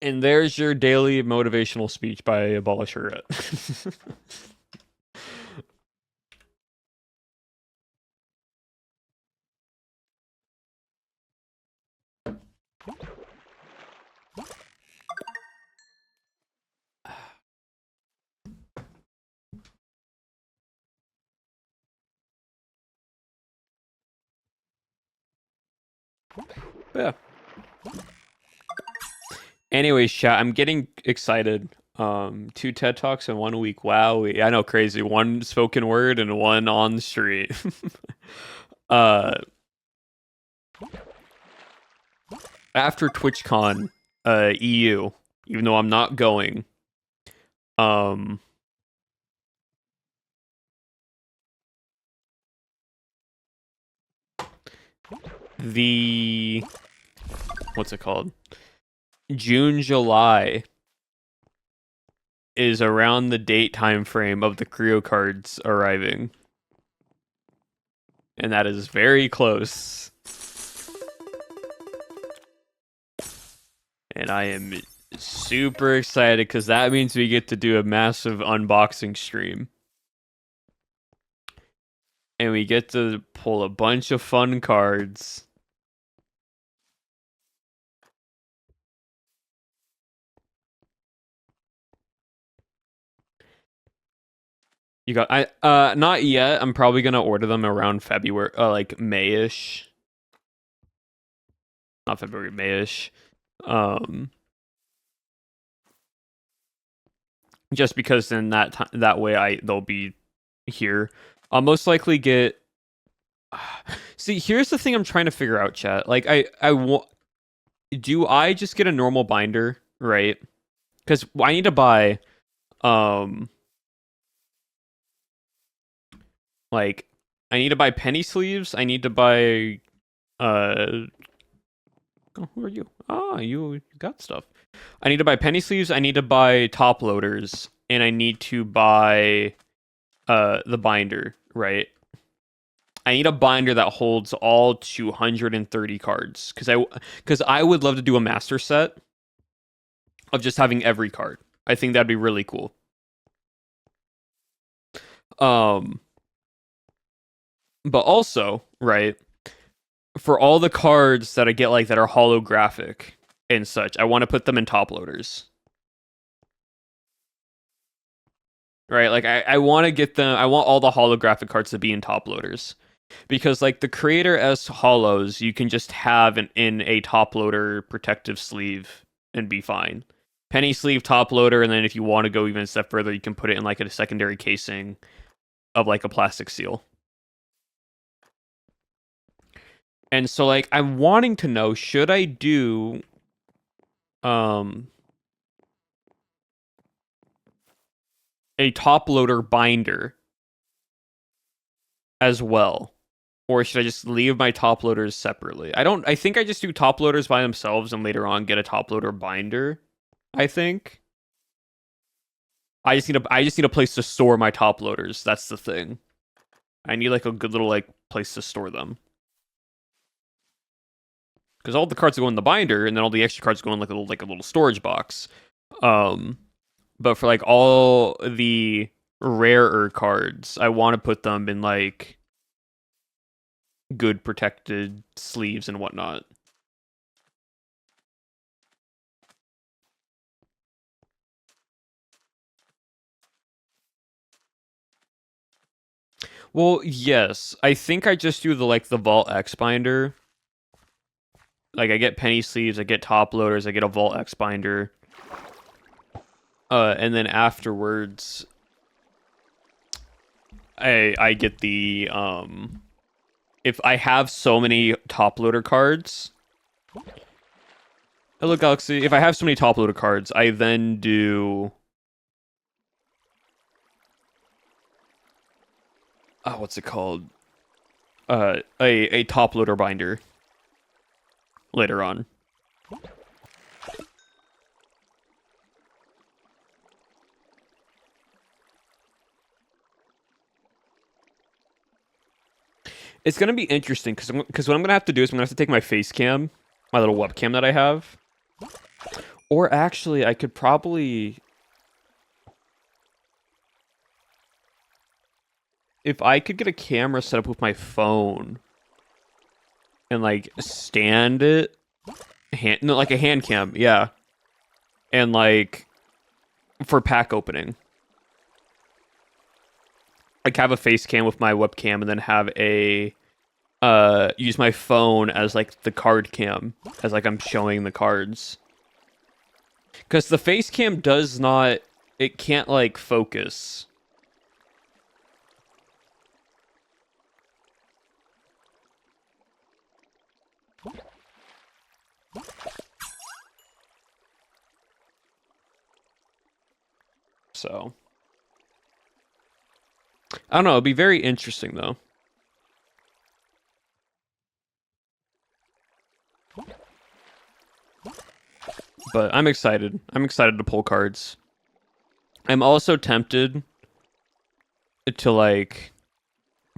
And there's your daily motivational speech by Abolish Regret. Yeah. Anyways, chat, I'm getting excited. 2 TED Talks in 1 week. Wow, I know, crazy. 1 spoken word and 1 on the street. After TwitchCon, EU, even though I'm not going, the what's it called? June, July is around the date time frame of the Creo cards arriving. And that is very close. And I am super excited because that means we get to do a massive unboxing stream. And we get to pull a bunch of fun cards. You got not yet. I'm probably gonna order them around February, like Mayish. Not February, Mayish. Just because then that way they'll be here. I'll most likely get. See, here's the thing I'm trying to figure out, chat. Like, do I just get a normal binder, right? Because I need to buy, like, I need to buy penny sleeves. I need to buy, oh, who are you? Ah, you got stuff. I need to buy penny sleeves. I need to buy top loaders, and I need to buy, the binder, right? I need a binder that holds all 230 cards because I would love to do a master set of just having every card. I think that'd be really cool. But also, right, for all the cards that I get like that are holographic, and such. I want to put them in top loaders. Right? Like, I want to get them... I want all the holographic cards to be in top loaders. Because, like, the Creator S holos, you can just have in a top loader protective sleeve and be fine. Penny sleeve, top loader, and then if you want to go even a step further, you can put it in, like, a secondary casing of, like, a plastic seal. And so, like, I'm wanting to know, should I do... a top loader binder as well? Or should I just leave my top loaders separately? I think I just do top loaders by themselves and later on get a top loader binder, I think. I just need a place to store my top loaders. That's the thing. I need like a good little like place to store them. Because all the cards go in the binder, and then all the extra cards go in like a little storage box. But for like all the rarer cards, I want to put them in like good protected sleeves and whatnot. Well, yes. I think I just do the Vault X binder. Like I get penny sleeves, I get top loaders, I get a Vault X binder. And then afterwards I get the if I have so many top loader cards. Hello Galaxy. If I have so many top loader cards, I then do what's it called? A top loader binder later on. It's gonna be interesting because what I'm gonna have to do is I'm gonna have to take my face cam, my little webcam that I have, or actually I could probably, if I could get a camera set up with my phone and like stand it, like a hand cam, yeah, and like for pack opening. Like have a face cam with my webcam and then have a use my phone as like the card cam as like I'm showing the cards. Cuz the face cam does not, it can't like focus. So I don't know, it'd be very interesting though. But I'm excited. I'm excited to pull cards. I'm also tempted to like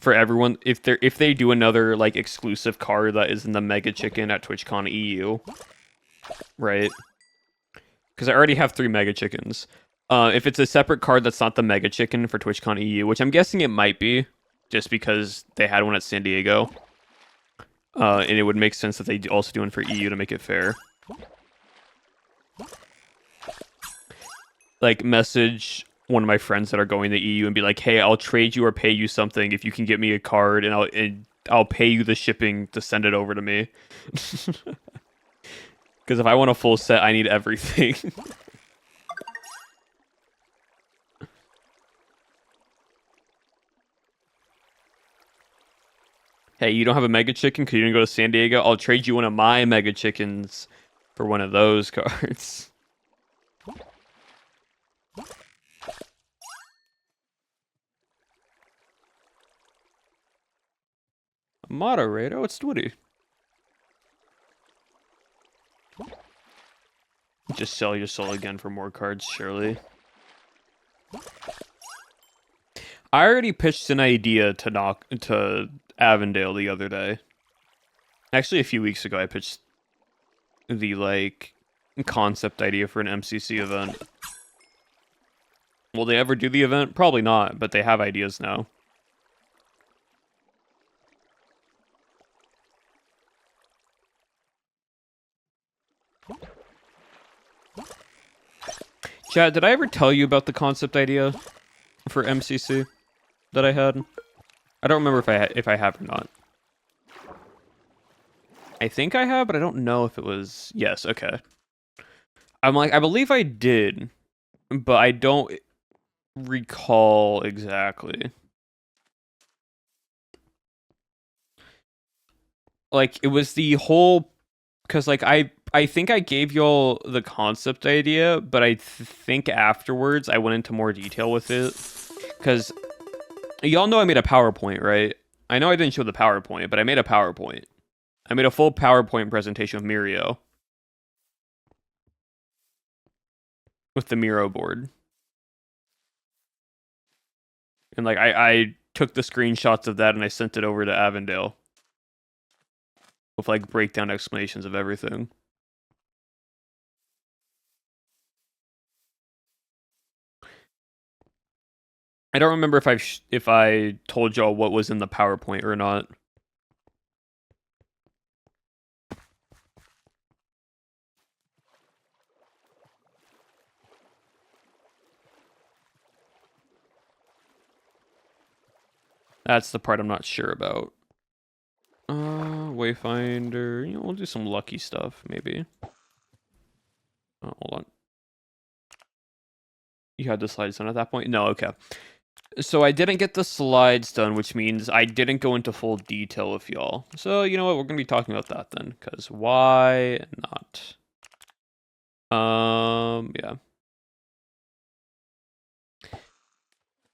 for everyone if they do another like exclusive card that is in the Mega Chicken at TwitchCon EU, right? Because I already have 3 Mega Chickens. If it's a separate card that's not the Mega Chicken for TwitchCon EU, which I'm guessing it might be, just because they had one at San Diego, and it would make sense that they also do one for EU to make it fair. Like message one of my friends that are going to EU and be like, "Hey, I'll trade you or pay you something if you can get me a card, and I'll pay you the shipping to send it over to me." Because if I want a full set, I need everything. Hey, you don't have a Mega Chicken because you didn't go to San Diego? I'll trade you one of my Mega Chickens for one of those cards. Moderator, it's Woody. Just sell your soul again for more cards, surely. I already pitched an idea to Avondale the other day. Actually, a few weeks ago, I pitched the like concept idea for an MCC event. Will they ever do the event? Probably not, but they have ideas now. Chat, did I ever tell you about the concept idea for MCC that I had? I don't remember if I have or not. I think I have, but I don't know if it was... Yes, okay. I'm like, I believe I did, but I don't recall exactly. Like, it was the whole... Because, like, I think I gave y'all the concept idea, but I think afterwards I went into more detail with it. Because y'all know I made a PowerPoint, right? I know I didn't show the PowerPoint, but I made a PowerPoint. I made a full PowerPoint presentation of Mirio. With the Miro board. And, like, I took the screenshots of that and I sent it over to Avondale. With, like, breakdown explanations of everything. I don't remember if I told y'all what was in the PowerPoint or not. That's the part I'm not sure about. Wayfinder. You know, we'll do some lucky stuff, maybe. Oh, hold on. You had the slides done at that point? No, okay. So I didn't get the slides done, which means I didn't go into full detail with y'all. So, you know what? We're going to be talking about that then, because why not? Yeah.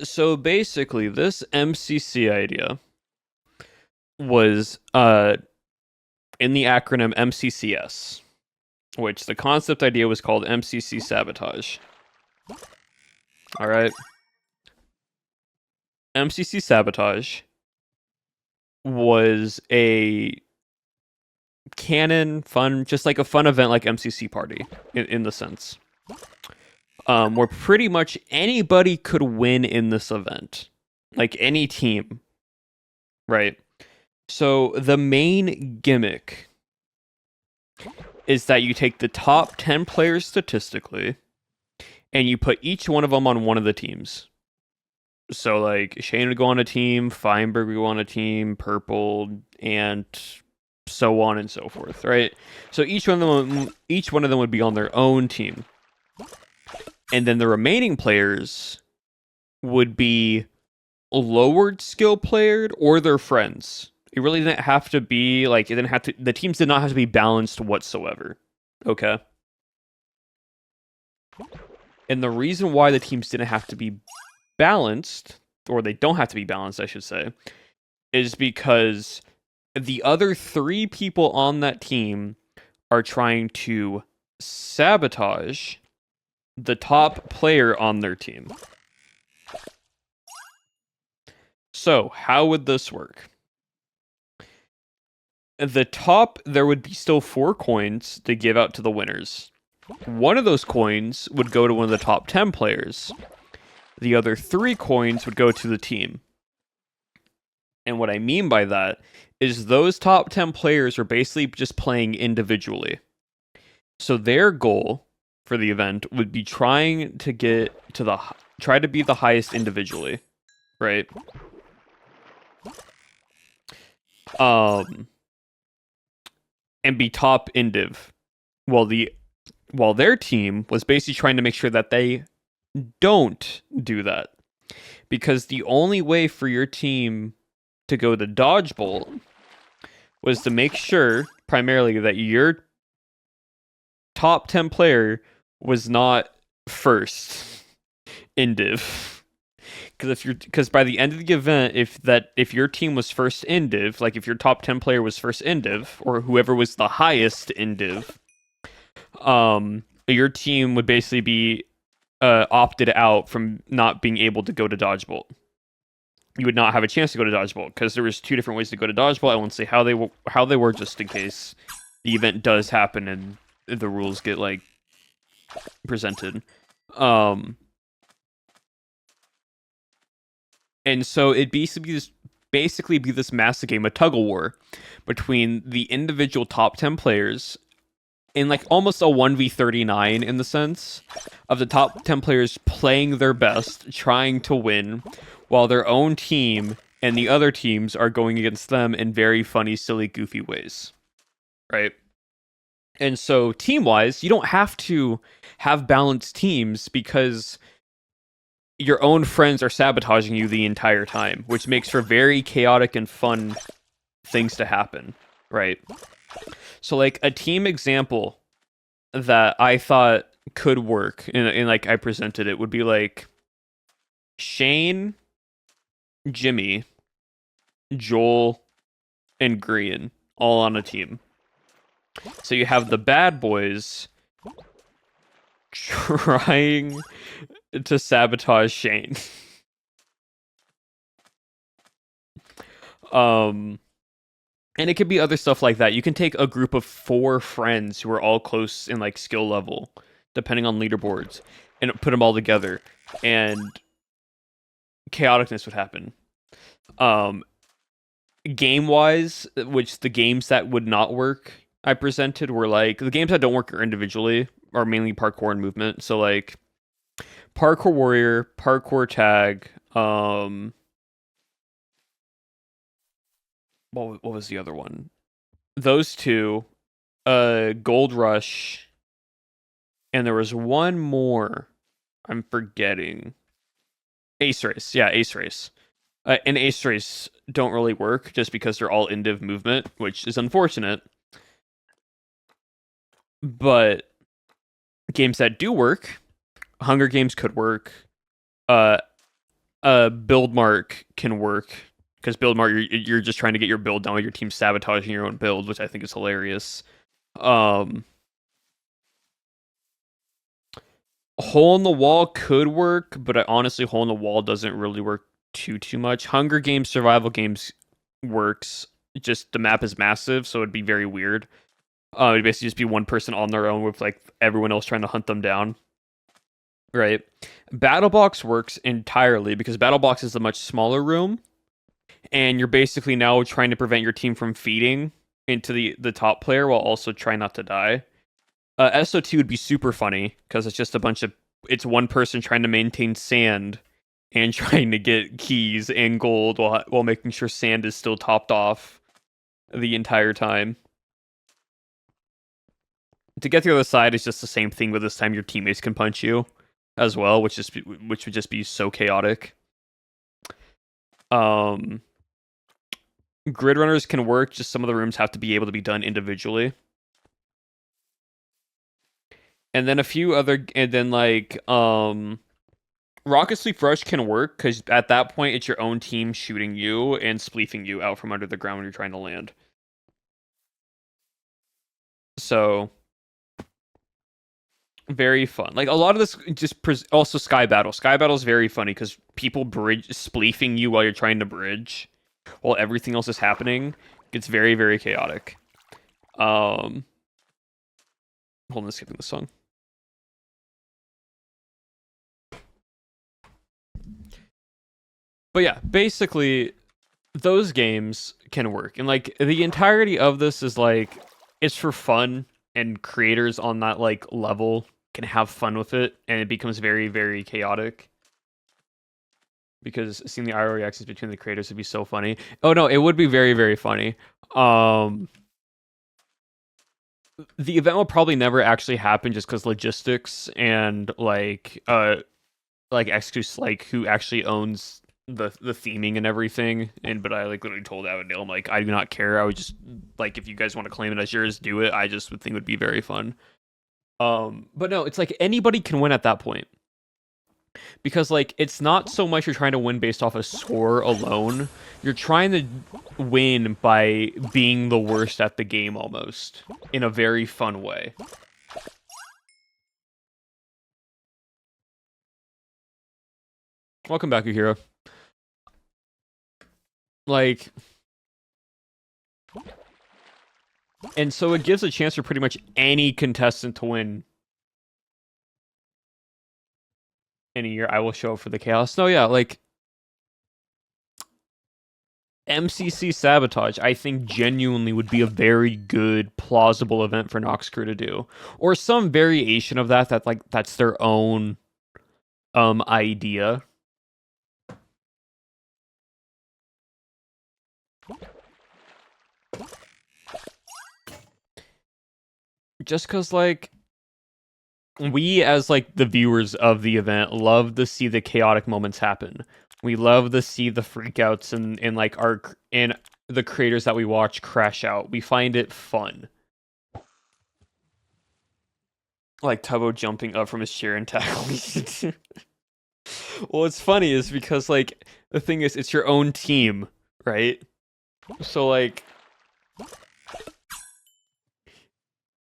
So basically, this MCC idea was in the acronym MCCS, which the concept idea was called MCC Sabotage. All right. MCC Sabotage was a canon fun, just like a fun event like MCC Party in the sense. Where pretty much anybody could win in this event. Like any team. Right? So the main gimmick is that you take the top 10 players statistically and you put each one of them on one of the teams. So like Shane would go on a team, Feinberg would go on a team, Purple, and so on and so forth, right? So each one of them would be on their own team. And then the remaining players would be lowered skill playered or their friends. It really didn't have to be like the teams did not have to be balanced whatsoever. Okay. And the reason why the teams didn't have to be balanced, or they don't have to be balanced, I should say, is because the other 3 people on that team are trying to sabotage the top player on their team. So, how would this work? At the top, there would be still 4 coins to give out to the winners. One of those coins would go to one of the top 10 players. The other 3 coins would go to the team. And what I mean by that is those top 10 players are basically just playing individually. So their goal for the event would be trying to try to be the highest individually, right? And be top indiv, while their team was basically trying to make sure that they don't do that, because the only way for your team to go to dodgeball was to make sure primarily that your top 10 player was not first in div. Because by the end of the event, if your team was first in div, like if your top 10 player was first in div, or whoever was the highest in div, your team would basically be opted out from not being able to go to dodgeball. You would not have a chance to go to dodgeball because there was 2 different ways to go to dodgeball. I won't say how they were just in case the event does happen and the rules get like presented. And so it'd basically be this massive game of tug of war between the individual top 10 players in like almost a 1v39 in the sense of the top 10 players playing their best, trying to win, while their own team and the other teams are going against them in very funny, silly, goofy ways. Right? And so team-wise, you don't have to have balanced teams because your own friends are sabotaging you the entire time, which makes for very chaotic and fun things to happen, right? So like a team example that I thought could work and like I presented it would be like Shane, Jimmy, Joel, and Green all on a team. So you have the bad boys trying to sabotage Shane. And it could be other stuff like that. You can take a group of 4 friends who are all close in like skill level, depending on leaderboards, and put them all together, and chaoticness would happen. Game-wise, which the games that would not work I presented were like the games that don't work individually are mainly parkour and movement. So like Parkour Warrior, Parkour Tag, what was the other one? Those two, Gold Rush, and there was one more I'm forgetting. Ace Race, yeah, Ace Race. And Ace Race don't really work just because they're all indiv movement, which is unfortunate. But games that do work, Hunger Games could work. Build Mark can work because Build Mark you're just trying to get your build down while your team's sabotaging your own build, which I think is hilarious. Hole in the Wall could work, but honestly, Hole in the Wall doesn't really work too much. Hunger Games, Survival Games works. Just the map is massive, so it'd be very weird. It'd basically just be one person on their own with like everyone else trying to hunt them down. Right. BattleBox works entirely because BattleBox is a much smaller room, and you're basically now trying to prevent your team from feeding into the top player while also trying not to die. SO2 would be super funny because it's just it's one person trying to maintain sand and trying to get keys and gold while making sure sand is still topped off the entire time. To get to the other side is just the same thing, but this time your teammates can punch you as well, which would just be so chaotic. Grid runners can work, just some of the rooms have to be able to be done individually. And then Rocket Sleep Rush can work because at that point it's your own team shooting you and spleefing you out from under the ground when you're trying to land. So very fun. Like a lot of this also Sky Battle. Sky Battle is very funny because people spleefing you while you're trying to bridge, while everything else is happening. It's very, very chaotic. Hold on, skipping the song. But yeah, basically, those games can work, and like the entirety of this is like it's for fun, and creators on that like level can have fun with it, and it becomes very, very chaotic. Because seeing the IRL reactions between the creators would be so funny. Oh no, it would be very, very funny. The event will probably never actually happen just because logistics and like Excuse like who actually owns the theming and everything. But I like literally told Avondale, I'm like, I do not care. I would just like if you guys want to claim it as yours, do it. I just would think it would be very fun. But no, it's like anybody can win at that point. Because like it's not so much you're trying to win based off a score alone. You're trying to win by being the worst at the game almost in a very fun way. Welcome back, Uhiro. Like, and so it gives a chance for pretty much any contestant to win any year. I will show up for the chaos. No, yeah, like MCC Sabotage, I think genuinely would be a very good, plausible event for Nox Crew to do. Or some variation of that, that's their own idea. Just because, like, we as, like, the viewers of the event love to see the chaotic moments happen. We love to see the freakouts and like, the creators that we watch crash out. We find it fun. Like Tubbo jumping up from his chair and tackling. Well, what's funny is because, like, the thing is, it's your own team, right? So, like,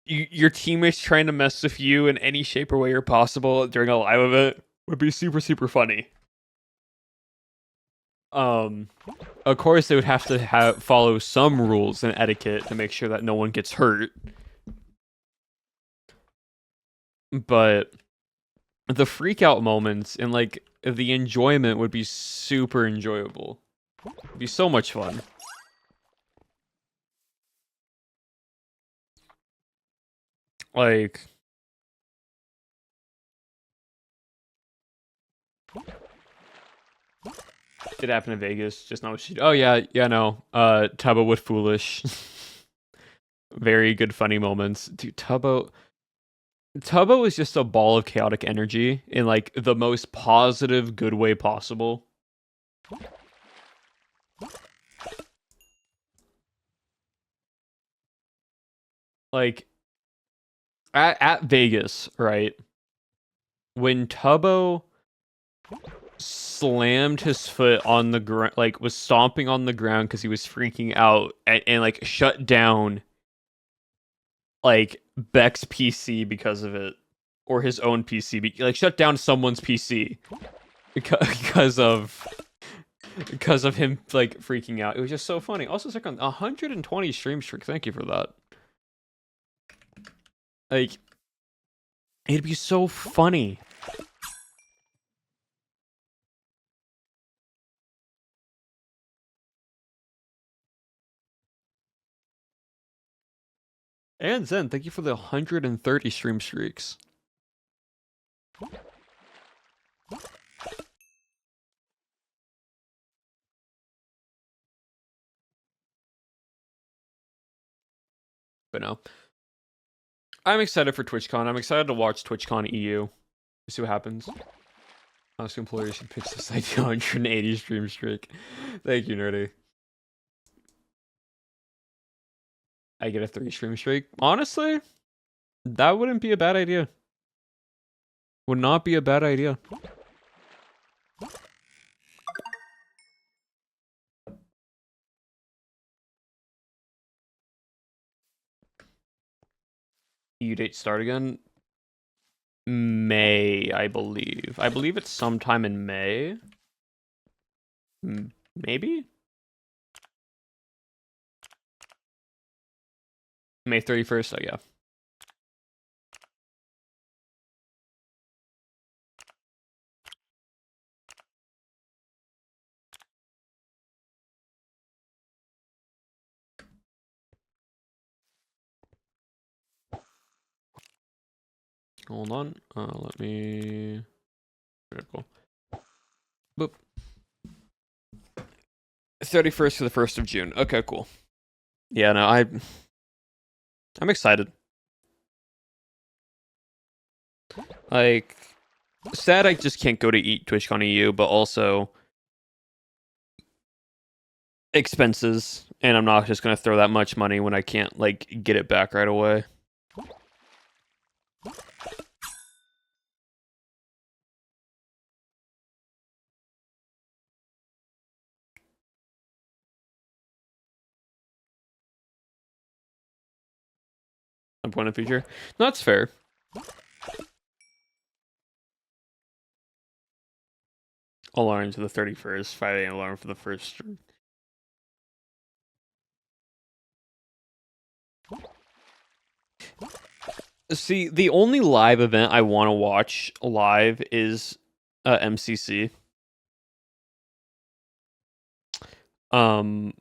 your teammates trying to mess with you in any shape or way or possible during a live event would be super, super funny. Of course, they would have to follow some rules and etiquette to make sure that no one gets hurt. But the freak out moments and, like, the enjoyment would be super enjoyable. It'd be so much fun. Like, it happened in Vegas, just not what oh yeah, no. Tubbo with Foolish. Very good funny moments. Dude, Tubbo is just a ball of chaotic energy in, like, the most positive, good way possible. Like, at Vegas, right? When Tubbo slammed his foot on the ground, like, was stomping on the ground because he was freaking out, and like, shut down, like, Beck's PC because of it, or his own PC, like, shut down someone's PC because of him, like, freaking out. It was just so funny. Also, it's like on 120 stream streak. Thank you for that. Like, it'd be so funny. And Zen, thank you for the 130 stream streaks. But no. I'm excited for TwitchCon. I'm excited to watch TwitchCon EU. See what happens. Most employers should pitch this idea 180 stream streak. Thank you, Nerdy. I get a 3 stream streak. Honestly, that wouldn't be a bad idea. Would not be a bad idea. EU date start again? May, I believe. I believe it's sometime in May. Maybe? May 31st, oh yeah. Hold on. Let me... Critical. Boop. 31st to the 1st of June. Okay, cool. Yeah, no, I'm excited. Like, sad I just can't go to eat TwitchCon EU, but also expenses, and I'm not just gonna throw that much money when I can't, like, get it back right away. Some point in the future. No, that's fair. Alarm to the 31st, 5 a.m. alarm for the first. See, the only live event I want to watch live is MCC. Um,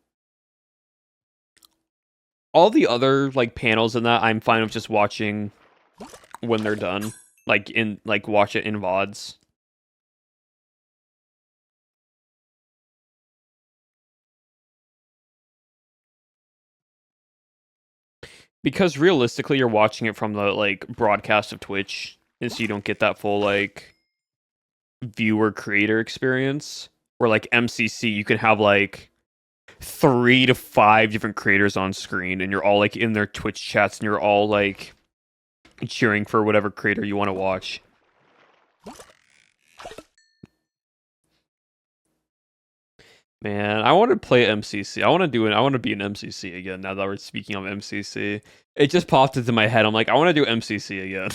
all the other like panels in that, I'm fine with just watching when they're done, like watch it in VODs. Because realistically, you're watching it from the like broadcast of Twitch, and so you don't get that full like viewer creator experience. Where like MCC, you can have like 3 to 5 different creators on screen, and you're all like in their Twitch chats, and you're all like cheering for whatever creator you want to watch. Man, I want to play MCC. I want to do it. I want to be an MCC again. Now that we're speaking of MCC, it just popped into my head. I'm like, I want to do MCC again.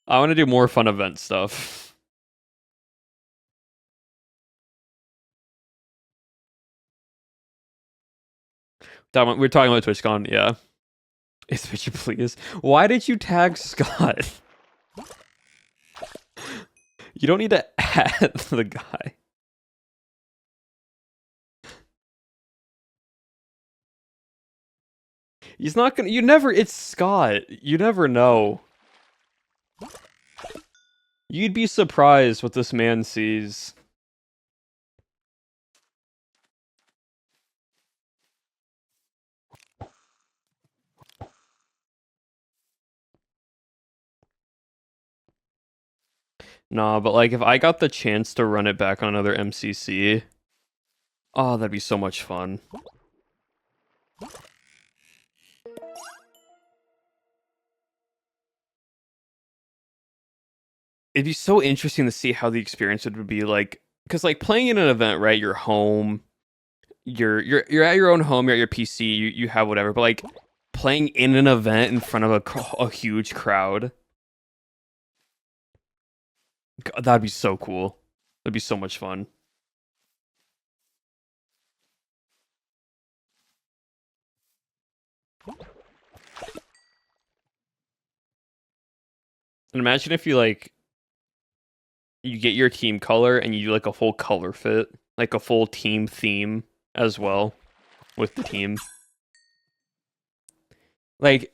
I want to do more fun event stuff. We're talking about TwitchCon, yeah. It's what you please. Why did you tag Scott? You don't need to add the guy. He's not gonna. You never. It's Scott. You never know. You'd be surprised what this man sees. Nah, but like if I got the chance to run it back on another MCC, oh, that'd be so much fun. It'd be so interesting to see how the experience would be like, because like playing in an event, right? You're home, you're at your own home, you're at your PC, you have whatever, but like playing in an event in front of a huge crowd, God, that'd be so cool. That'd be so much fun. And imagine if you like you get your team color and you do like a full color fit, like a full team theme as well with the team. Like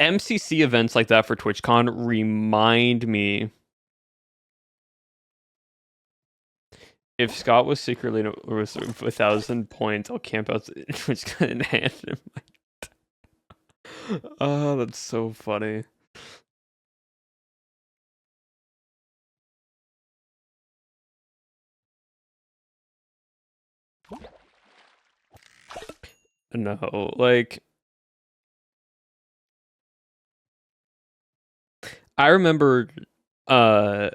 MCC events like that for TwitchCon remind me, if Scott was secretly was 1,000 points, I'll camp out TwitchCon and hand him. Oh, that's so funny. No, like I remember like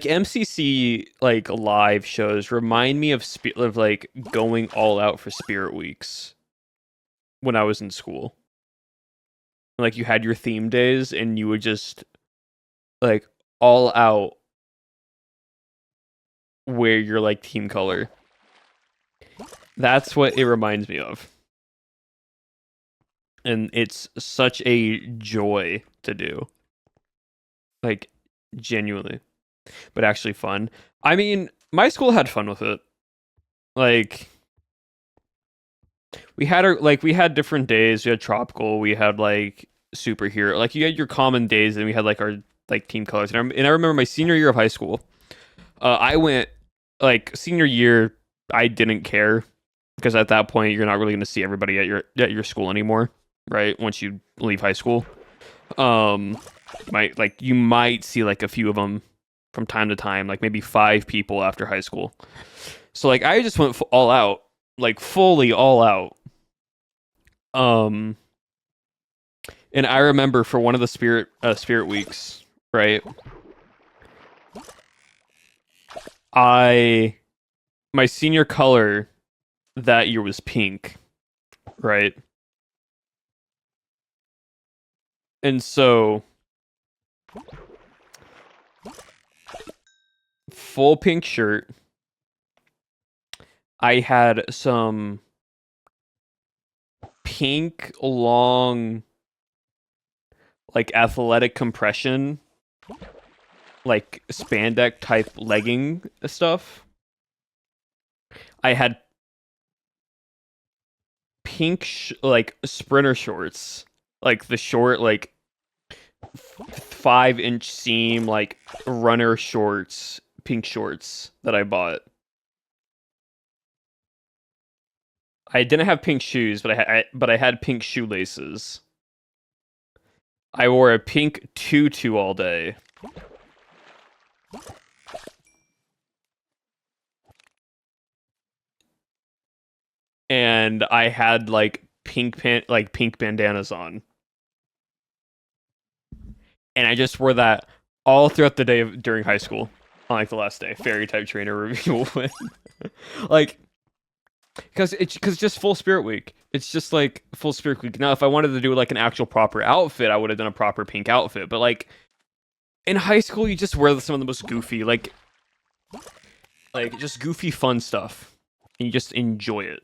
MCC like live shows remind me of like going all out for Spirit Weeks when I was in school. Like you had your theme days and you would just like all out wear your like team color. That's what it reminds me of. And it's such a joy to do. Like genuinely. But actually fun. I mean, my school had fun with it. Like we had different days. We had tropical, we had like superhero. Like you had your common days and we had like our like team colors. And I remember my senior year of high school. I went like senior year, I didn't care because at that point you're not really going to see everybody at your school anymore, right? Once you leave high school, you might see like a few of them from time to time, like maybe 5 people after high school. So like I just went all out, like fully all out. And I remember for one of the spirit weeks, right? My senior color that year was pink, right? And so full pink shirt. I had some pink long like athletic compression like spandex type legging stuff. I had pink like sprinter shorts, like the short like 5-inch seam like runner shorts, pink shorts that I bought. I didn't have pink shoes, but I had pink shoelaces. I wore a pink tutu all day. And I had like pink bandanas on. And I just wore that all throughout the day during high school. On like the last day, fairy type trainer review win. Like, because it's just full spirit week. It's just like full spirit week. Now, if I wanted to do like an actual proper outfit, I would have done a proper pink outfit. But like in high school, you just wear some of the most goofy, like just goofy fun stuff, and you just enjoy it.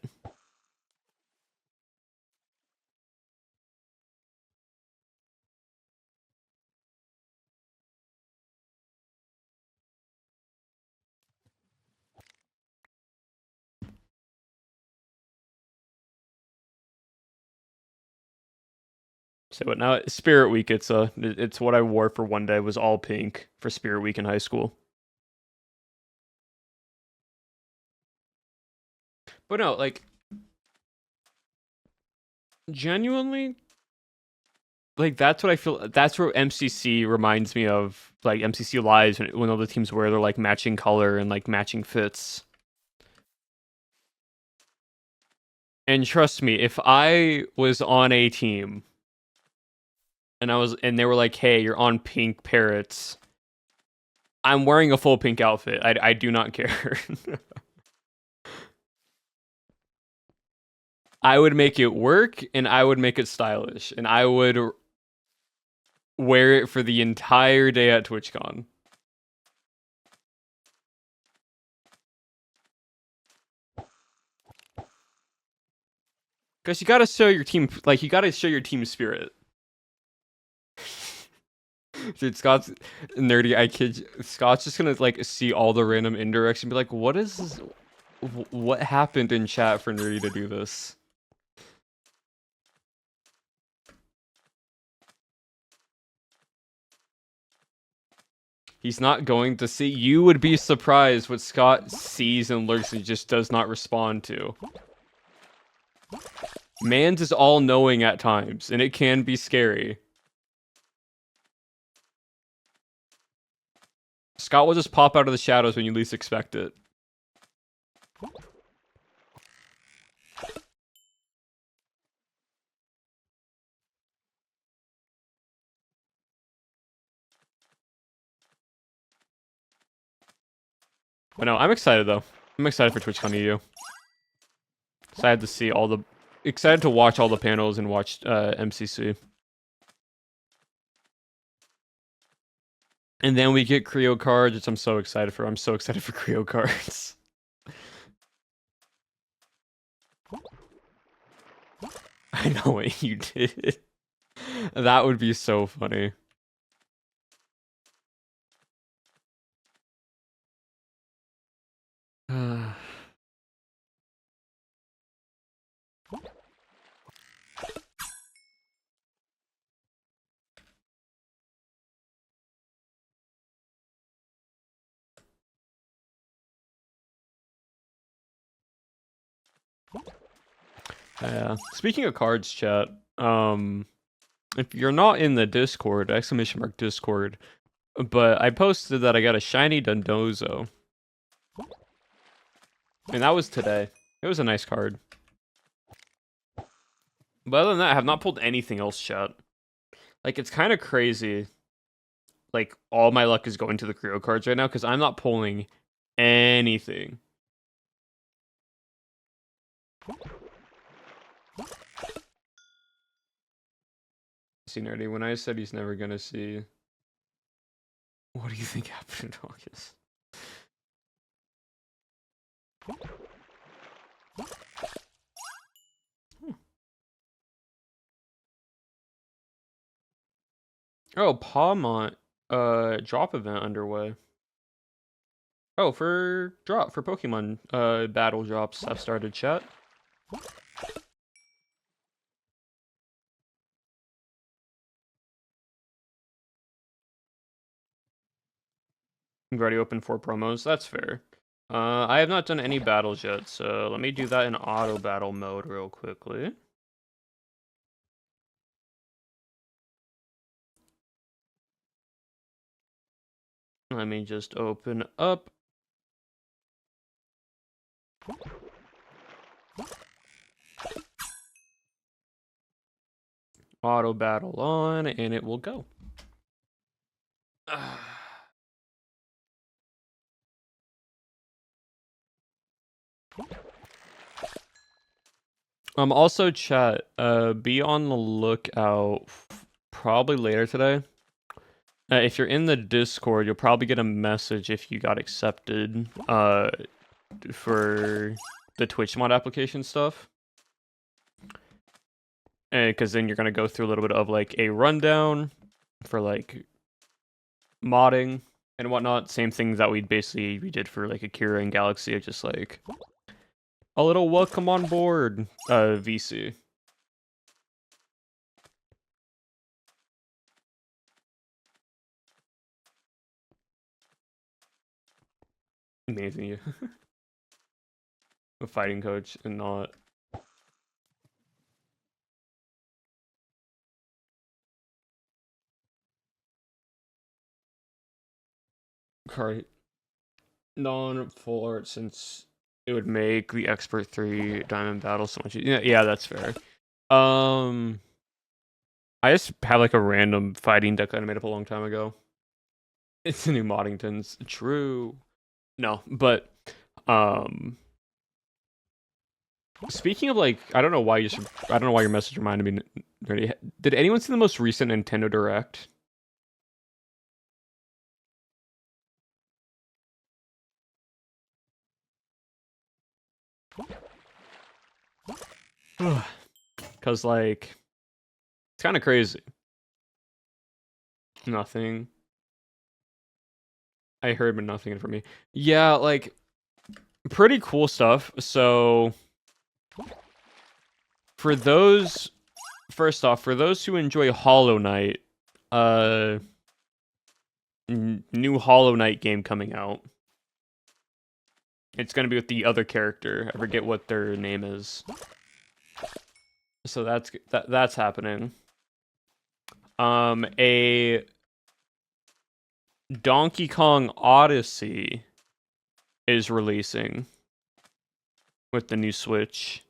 So, but now Spirit Week, it's what I wore for one day, was all pink for Spirit Week in high school. But no, like genuinely, like that's what I feel. That's what MCC reminds me of. Like MCC Lives when all the teams wear their like matching color and like matching fits. And trust me, if I was on a team and they were like, "Hey, you're on pink parrots," I'm wearing a full pink outfit. I do not care. I would make it work and I would make it stylish and I would wear it for the entire day at TwitchCon. Because you gotta show your team, like, you gotta show your team spirit. Dude, Scott's nerdy. I kid you. Scott's just gonna, like, see all the random indirects and be like, what is this? What happened in chat for nerdy to do this? He's not going to see. You would be surprised what Scott sees and lurks and just does not respond to. Mans is all-knowing at times, and it can be scary. Scott will just pop out of the shadows when you least expect it. But no, I'm excited though. I'm excited for TwitchCon EU. Excited to see excited to watch all the panels and watch MCC. And then we get Creo cards, which I'm so excited for. I'm so excited for Creo cards. I know what you did. That would be so funny. Yeah. Speaking of cards, chat, if you're not in the Discord, !Discord, but I posted that I got a shiny Dondozo. And that was today. It was a nice card. But other than that, I have not pulled anything else, chat. Like, it's kind of crazy. Like, all my luck is going to the Creo cards right now, because I'm not pulling anything. See, Nerdy, when I said he's never gonna see... What do you think happened in August? Oh, Pawmont. drop event underway. Oh, for Pokemon battle drops have started, chat. We've already opened 4 promos. That's fair. I have not done any battles yet, so let me do that in auto battle mode real quickly. Let me just open up. Auto battle on, and it will go. Also, chat, be on the lookout probably later today. If you're in the Discord, you'll probably get a message if you got accepted for the Twitch mod application stuff. Because then you're going to go through a little bit of like a rundown for like modding and whatnot. Same things that we did for like Akira and Galaxy, just like a little welcome on board VC. Amazing you. A fighting coach and not. Card non-full art, since it would make the Expert 3 Diamond Battle so much easier. Yeah, that's fair. I just have like a random fighting deck that I made up a long time ago. It's the new Moddingtons. True. No, but speaking of like, I don't know why your message reminded me. Did anyone see the most recent Nintendo Direct? Cause like, it's kind of crazy. Nothing. I heard, but nothing for me. Yeah, like, pretty cool stuff. So, for those, first off, for those who enjoy Hollow Knight, new Hollow Knight game coming out. It's gonna be with the other character. I forget what their name is. So that's happening. A Donkey Kong Odyssey is releasing with the new Switch.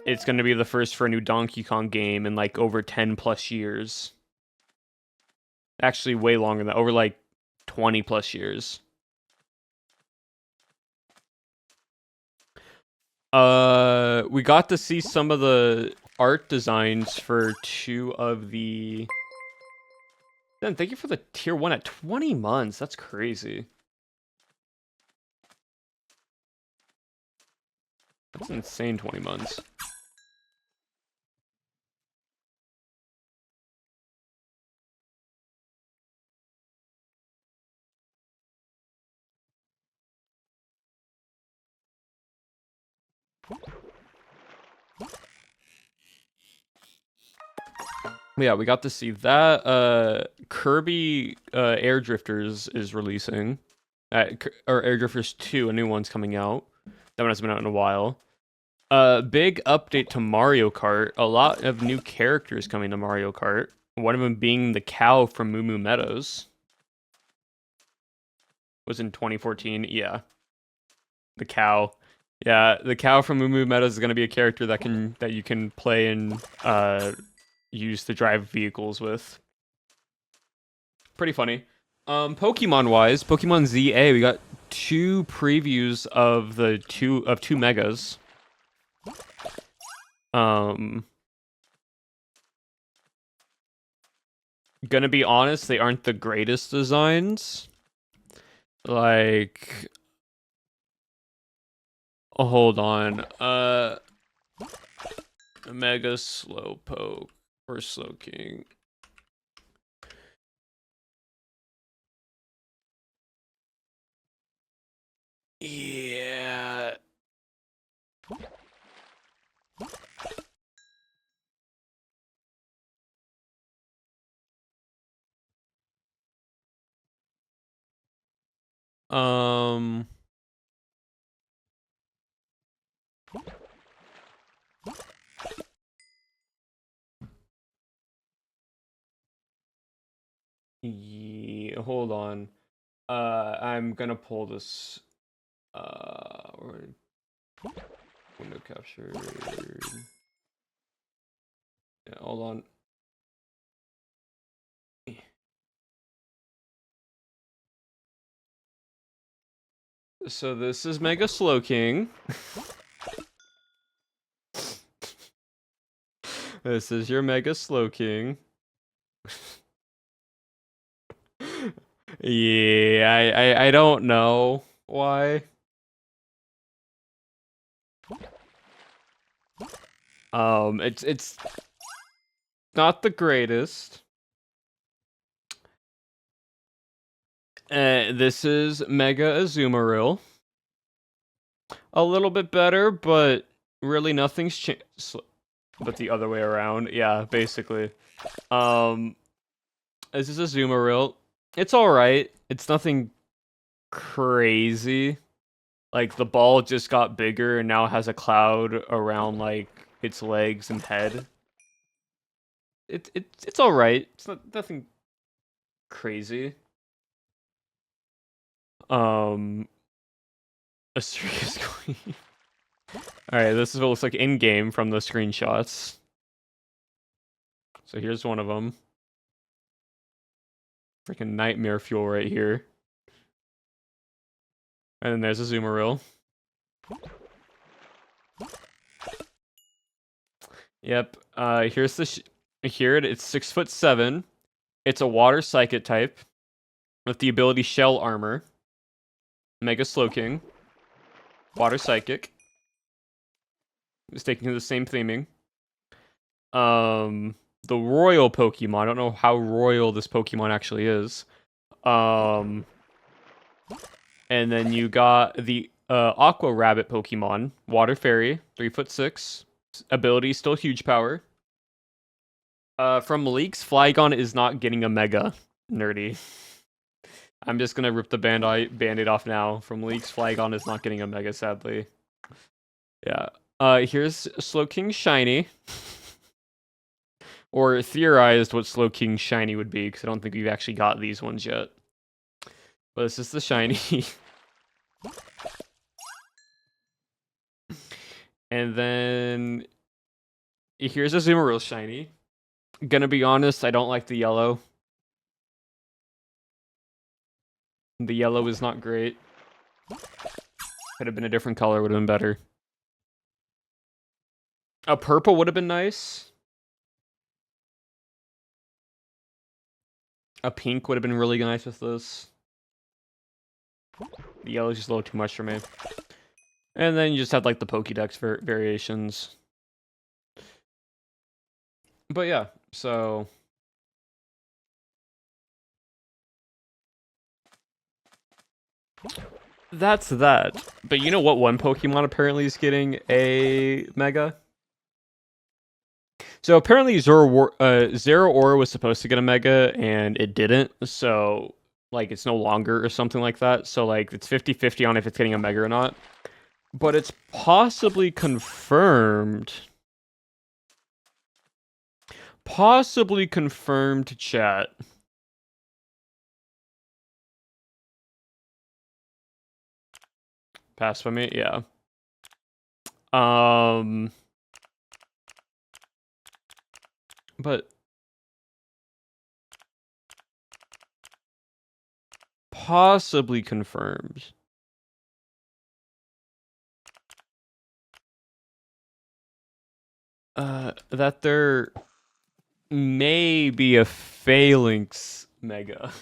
It's going to be the first for a new Donkey Kong game in like over 10 plus years. Actually, way longer than that. Over like 20 plus years. We got to see some of the art designs for 2 of the... Then thank you for the tier 1 at 20 months. That's crazy. That's insane, 20 months. Yeah, we got to see that. Kirby Air Drifters is releasing. Or Air Drifters 2, a new one's coming out. That one hasn't been out in a while. Big update to Mario Kart. A lot of new characters coming to Mario Kart. One of them being the cow from Moo Moo Meadows. Was in 2014, yeah. The cow. Yeah, the cow from Moo Moo Meadows is going to be a character that you can play and use to drive vehicles with. Pretty funny. Pokemon wise, Pokemon ZA, we got 2 previews of the two megas. Gonna be honest, they aren't the greatest designs. Like, oh, hold on. Mega Slowpoke or Slowking. Yeah. Um. Yeah, hold on. I'm gonna pull this. Window capture. Yeah, hold on. So this is Mega Slow King. This is your Mega Slow King. Yeah, I don't know why. It's not the greatest. This is Mega Azumarill. A little bit better, but really nothing's changed. But the other way around, yeah, basically. This is Azumarill. It's all right. It's nothing crazy. Like the ball just got bigger and now has a cloud around like its legs and head. It's all right. It's nothing crazy. Asterisk Queen. Alright, this is what it looks like in-game from the screenshots. So here's one of them. Freaking nightmare fuel right here. And then there's a Azumarill. Yep. Here's the here it's 6'7". It's a water psychic type with the ability Shell Armor. Mega Slowking. Water Psychic. Sticking to the same theming. The Royal Pokemon. I don't know how royal this Pokemon actually is. And then you got the Aqua Rabbit Pokemon. Water Fairy. 3'6". Ability still huge power. From leaks, Flygon is not getting a Mega. Nerdy. I'm just gonna rip the band-aid off now. From leaks, Flygon is not getting a Mega, sadly. Yeah. Here's Slowking Shiny. Or theorized what Slowking Shiny would be, because I don't think we've actually got these ones yet. But this is the Shiny. And then here's a Azumarill Shiny. Gonna be honest, I don't like the yellow. The yellow is not great. Could have been a different color, would have been better. A purple would have been nice. A pink would have been really nice with this. The yellow is just a little too much for me. And then you just had like the Pokédex variations. But yeah, so that's that. But you know what one Pokemon apparently is getting a Mega? So apparently Zeraora was supposed to get a Mega and it didn't. So like it's no longer or something like that. So like it's 50-50 on if it's getting a Mega or not. But it's possibly confirmed. Possibly confirmed, chat. Pass by me? Yeah. But possibly confirmed. That there may be a Phalanx Mega.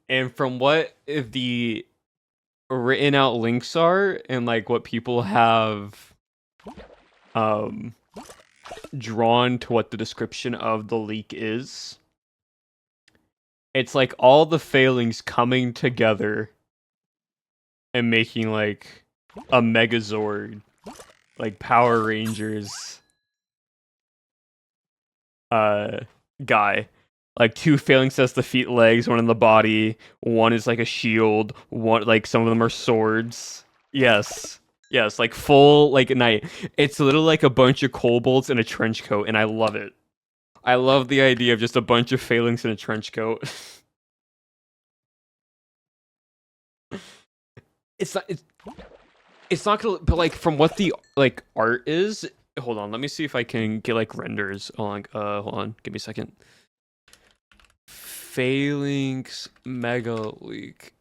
And from what the written out links are and like what people have drawn to what the description of the leak is, it's like all the Phalanx coming together and making like a Megazord, like Power Rangers guy. Like 2 failing sets the feet, legs, 1 in the body, 1 is like a shield, 1 like some of them are swords. Yes. Yes, like full like knight. It's literally like a bunch of kobolds in a trench coat, and I love it. I love the idea of just a bunch of phalanx in a trench coat. it's not it's not gonna, but like from what the like art is, hold on, let me see if I can get like renders. Hold on, give me a second. Phalanx Mega Leak.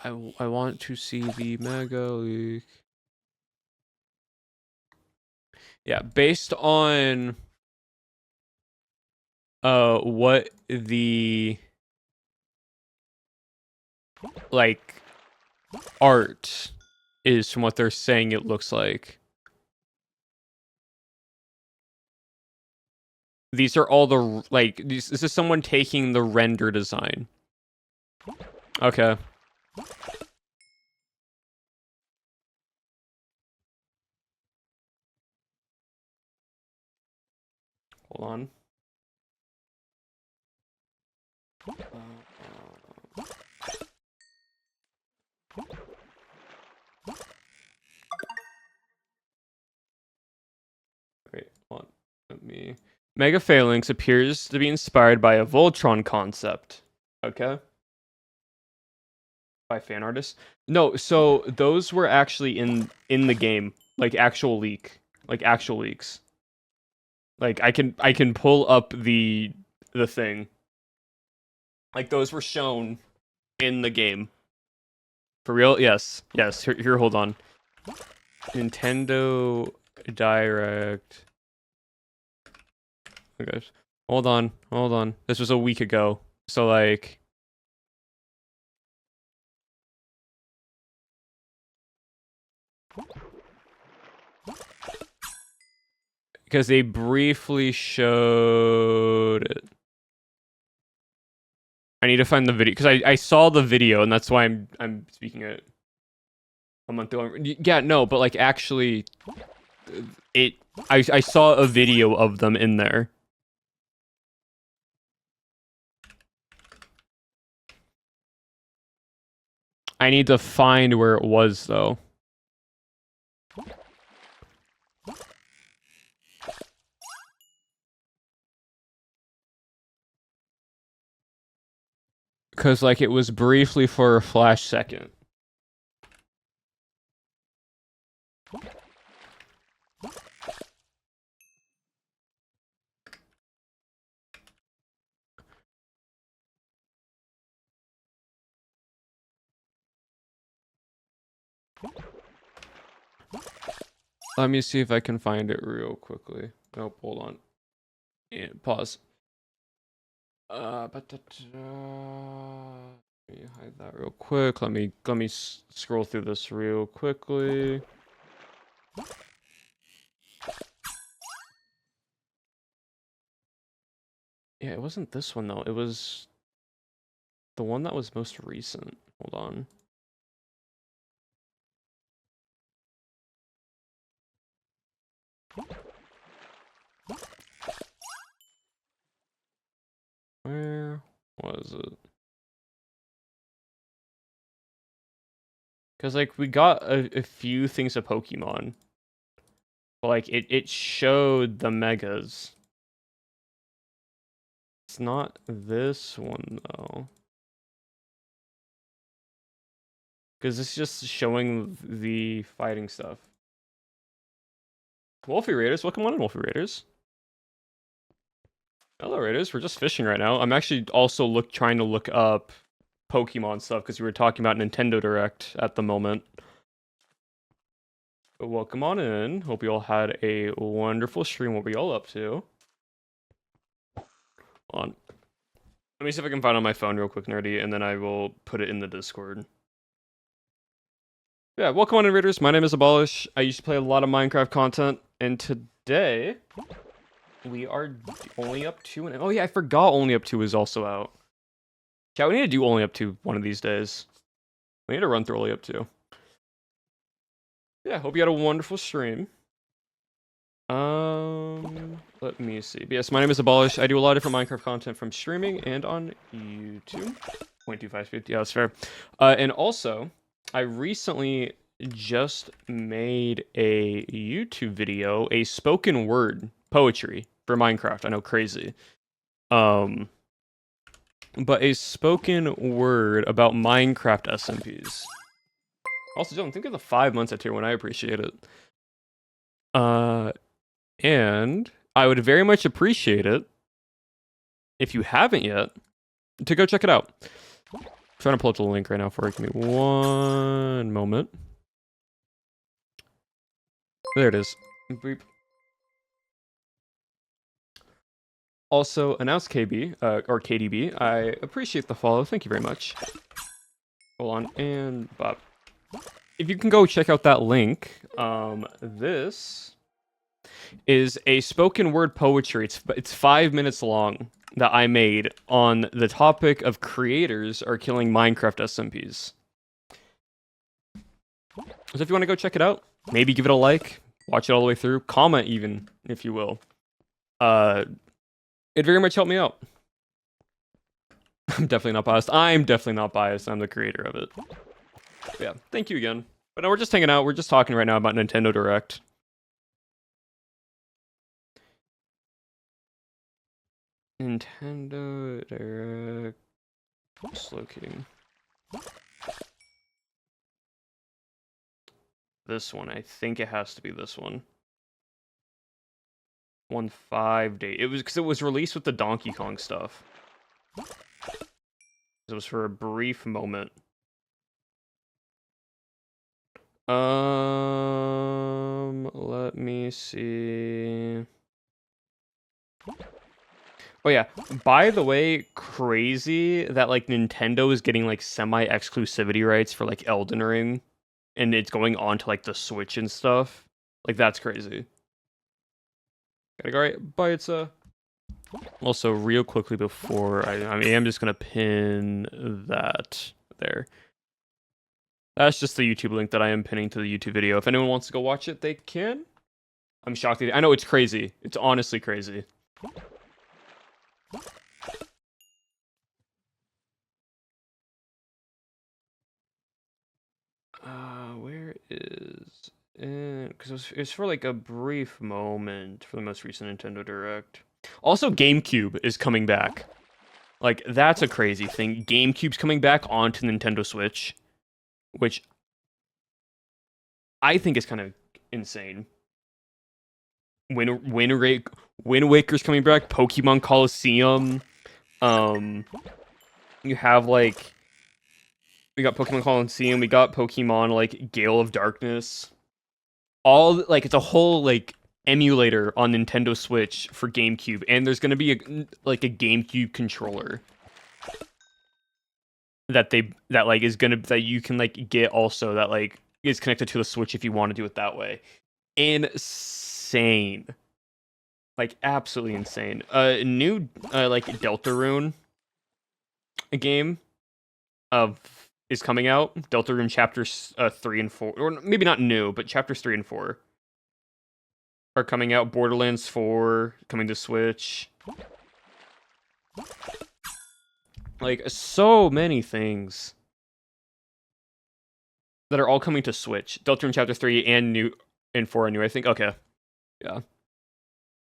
I want to see the Mega Leak. Yeah, based on what the like art is from what they're saying it looks like. These are all the like this is someone taking the render design. Okay. Hold on. Wait, hold on. Let me. Mega Phalanx appears to be inspired by a Voltron concept. Okay. By fan artists? No, so those were actually in the game, like actual leaks. Like I can pull up the thing. Like those were shown in the game. For real? Yes. Yes. Here hold on. Nintendo Direct. Oh gosh. Hold on. This was a week ago. So like because they briefly showed it. I need to find the video because I saw the video and that's why I'm speaking it a month ago. Yeah, no, but like actually, I saw a video of them in there. I need to find where it was though. Because, like, it was briefly for a flash second. Let me see if I can find it real quickly. Nope, hold on. Yeah, pause. Let me hide that real quick. Let me scroll through this real quickly. Yeah, it wasn't this one though. It was the one that was most recent. Hold on. Where was it? Because, like, we got a few things of Pokemon. But, like, it showed the Megas. It's not this one, though. Because it's just showing the fighting stuff. Wolfie Raiders, welcome on in, Wolfie Raiders. Hello, Raiders. We're just fishing right now. I'm actually also trying to look up Pokemon stuff because we were talking about Nintendo Direct at the moment. But welcome on in. Hope you all had a wonderful stream. What were y'all up to? Hold on. Let me see if I can find it on my phone real quick, Nerdy, and then I will put it in the Discord. Yeah, welcome on in, Raiders. My name is Abolish. I used to play a lot of Minecraft content, and today we are only up 2. Oh yeah, I forgot only up 2 is also out. Yeah, we need to do only up to one of these days. We need to run through only up to. Yeah, hope you had a wonderful stream. Let me see. But yes, my name is Abolish. I do a lot of different Minecraft content from streaming and on YouTube. 0.2550, yeah, that's fair. And also, I recently just made a YouTube video, a spoken word poetry for Minecraft. I know, crazy. But a spoken word about Minecraft SMPs. Also, Dylan, think of the 5 months at tier 1. I appreciate it. And I would very much appreciate it if you haven't yet to go check it out. I'm trying to pull up the link right now for you. Give me one moment. There it is. Beep. Also, announce KB, or KDB. I appreciate the follow. Thank you very much. Hold on, and Bob. If you can go check out that link, this is a spoken word poetry. It's 5 minutes long that I made on the topic of creators are killing Minecraft SMPs. So if you want to go check it out, maybe give it a like, watch it all the way through, comment even, if you will. It very much helped me out. I'm definitely not biased. I'm definitely not biased. I'm the creator of it. But yeah, thank you again. But no, we're just hanging out. We're just talking right now about Nintendo Direct. Nintendo Direct. Just locating. This one. I think it has to be this one. 1.5 day. It was because it was released with the Donkey Kong stuff. It was for a brief moment. Let me see. Oh yeah, by the way, crazy that like Nintendo is getting like semi-exclusivity rights for like Elden Ring, and it's going on to like the Switch and stuff. Like that's crazy. Gotta go right, but it's also real quickly before I am just gonna pin that there. That's just the YouTube link that I am pinning to the YouTube video. If anyone wants to go watch it, they can. I'm shocked. I know it's crazy. It's honestly crazy. Where is it? Because it's for like a brief moment for the most recent Nintendo Direct. Also, GameCube is coming back. Like, that's a crazy thing. GameCube's coming back onto Nintendo Switch, which I think is kind of insane. Wind Waker's coming back. Pokemon Coliseum. You have like we got Pokemon Coliseum. We got Pokemon like Gale of Darkness. All like it's a whole like emulator on Nintendo Switch for GameCube, and there's gonna be a GameCube controller that you can like get also that like is connected to the Switch if you want to do it that way. Insane. Like absolutely insane. New like Deltarune game is coming out. Deltarune chapters 3 and 4, or maybe not new, but chapters 3 and 4 are coming out. Borderlands 4 coming to Switch. Like so many things that are all coming to Switch. Deltarune chapter 3 and 4 are new, I think. Okay. Yeah.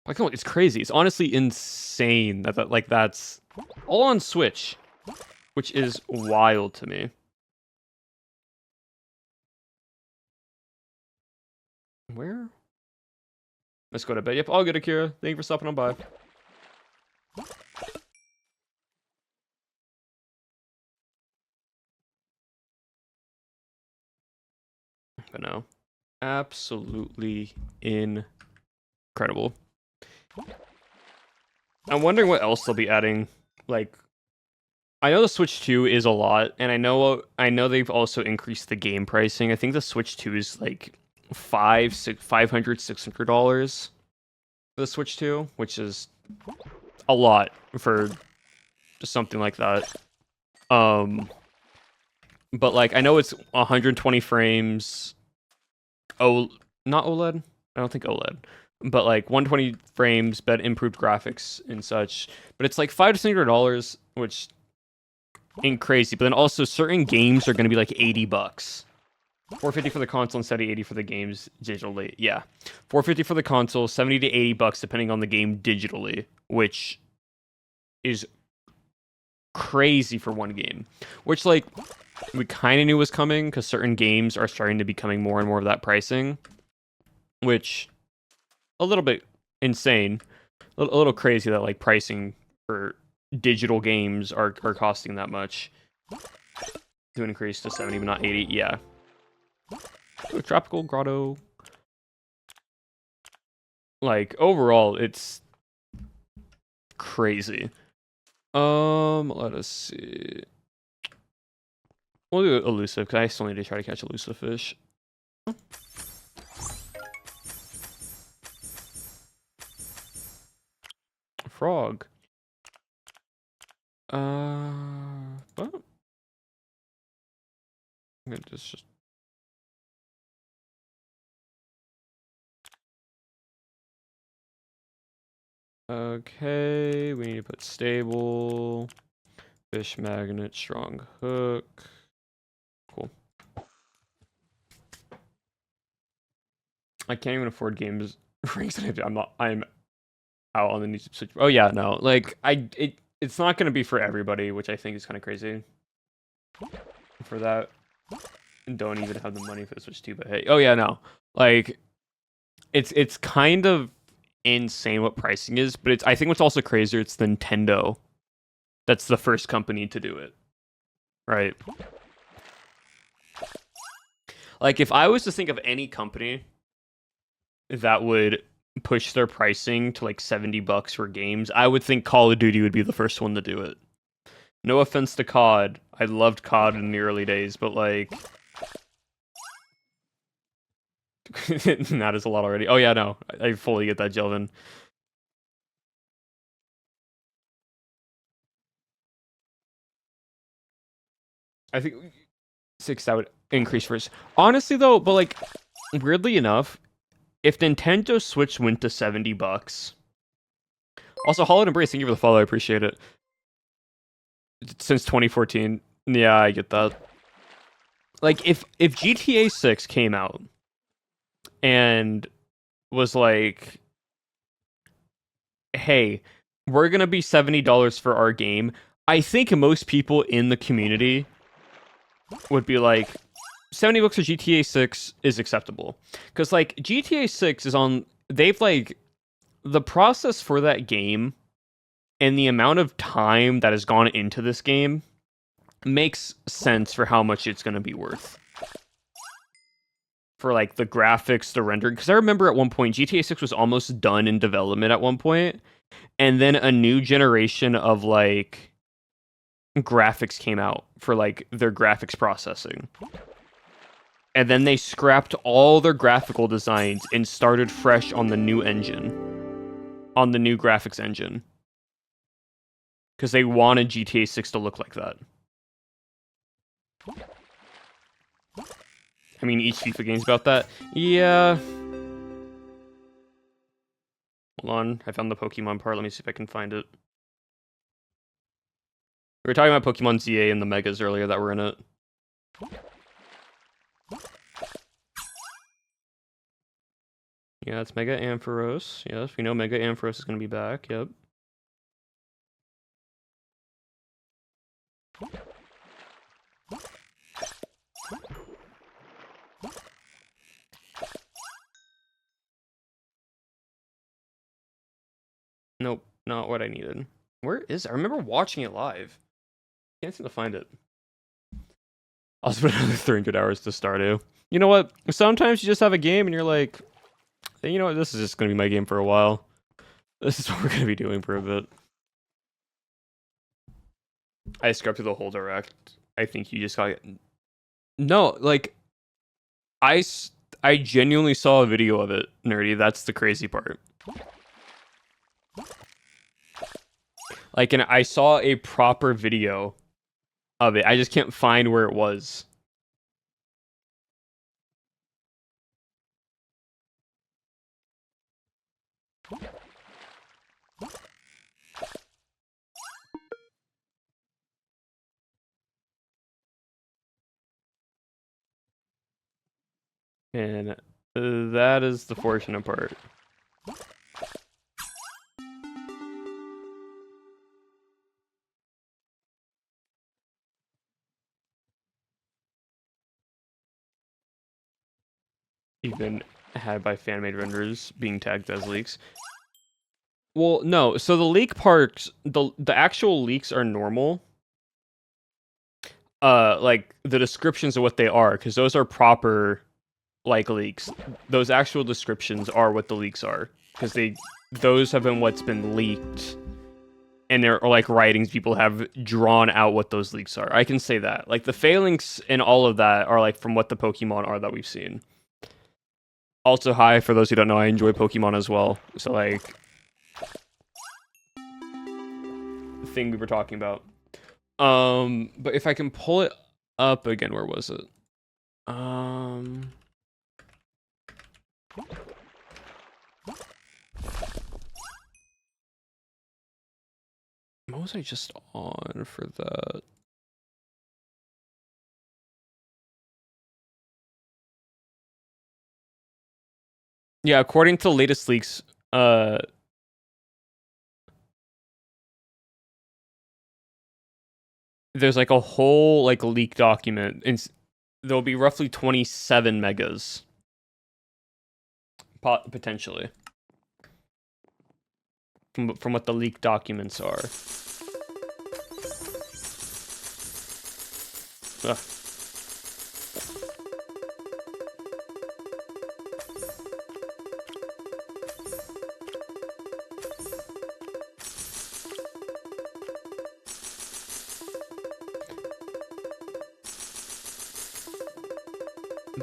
Like, it's crazy. It's honestly insane that that's all on Switch, which is wild to me. Where? Let's go to bed. Yep, all good, Akira. Thank you for stopping on by. But no, absolutely incredible. I'm wondering what else they'll be adding. Like, I know the Switch 2 is a lot, and I know they've also increased the game pricing. I think the Switch 2 is like $600 for the Switch 2, which is a lot for just something like that. But like I know it's 120 frames. Oh, not OLED. I don't think OLED. But like 120 frames, but improved graphics and such. But it's like $500, which ain't crazy. But then also certain games are going to be like $80. 450 for the console and 70-80 for the games digitally. Yeah, 450 for the console, 70 to $80 depending on the game digitally, which is crazy for one game. Which like we kind of knew was coming because certain games are starting to becoming more and more of that pricing, which a little bit insane, a little crazy that like pricing for digital games are costing that much. To increase to 70 but not 80. Yeah. Ooh, Tropical Grotto. Like overall it's crazy. Let us see. We'll do elusive because I still need to try to catch elusive fish. Frog. But I'm gonna just okay, we need to put stable, fish magnet, strong hook. Cool. I can't even afford games ranks. I'm out on the YouTube switch. Oh yeah, no. Like it's not gonna be for everybody, which I think is kind of crazy. For that, and don't even have the money for the Switch 2. But hey, oh yeah, no. Like it's kind of insane what pricing is, but it's I think what's also crazier. It's Nintendo. That's the first company to do it, right? Like if I was to think of any company that would push their pricing to like $70 for games, I would think Call of Duty would be the first one to do it. No offense to COD. I loved COD in the early days, but like that is a lot already. Oh yeah, no. I fully get that, Jelvin. I think 6 that would increase first. Honestly though, but like weirdly enough, if Nintendo Switch went to $70. Also, Hollow Embrace, thank you for the follow. I appreciate it. Since 2014. Yeah, I get that. Like if GTA 6 came out and was like, hey, we're gonna be $70 for our game, I think most people in the community would be like, $70 for GTA 6 is acceptable. Because like GTA 6 is on, they've like, the process for that game and the amount of time that has gone into this game makes sense for how much it's going to be worth. For like the graphics, the rendering. Because I remember at one point, GTA 6 was almost done in development at one point, and then a new generation of like graphics came out for like their graphics processing. And then they scrapped all their graphical designs and started fresh on the new engine. On the new graphics engine. Because they wanted GTA 6 to look like that. I mean, each FIFA game's about that. Yeah. Hold on, I found the Pokemon part. Let me see if I can find it. We were talking about Pokemon ZA and the Megas earlier that were in it. Yeah, it's Mega Ampharos. Yes, we know Mega Ampharos is going to be back. Yep. Nope, not what I needed. Where is it? I remember watching it live. Can't seem to find it. I'll spend another 300 hours to Stardew. You know what? Sometimes you just have a game and you're like, hey, you know what? This is just going to be my game for a while. This is what we're going to be doing for a bit. I scrubbed through the whole direct. I think you just got it. No, like, I genuinely saw a video of it, Nerdy. That's the crazy part. Like, and I saw a proper video of it. I just can't find where it was. And that is the fortunate part. Even had by fan-made renders being tagged as leaks. Well, no. So the leak parts, the actual leaks are normal. Like the descriptions of what they are, because those are proper, like, leaks. Those actual descriptions are what the leaks are, because those have been what's been leaked, and they're like writings people have drawn out what those leaks are. I can say that. Like the phalanx and all of that are like from what the Pokemon are that we've seen. Also, hi, for those who don't know, I enjoy Pokemon as well. So, like, the thing we were talking about. But if I can pull it up again, where was it? What was I just on for that? Yeah, according to the latest leaks, there's like a whole like leak document, and there'll be roughly 27 megas, potentially, from what the leak documents are. Ugh.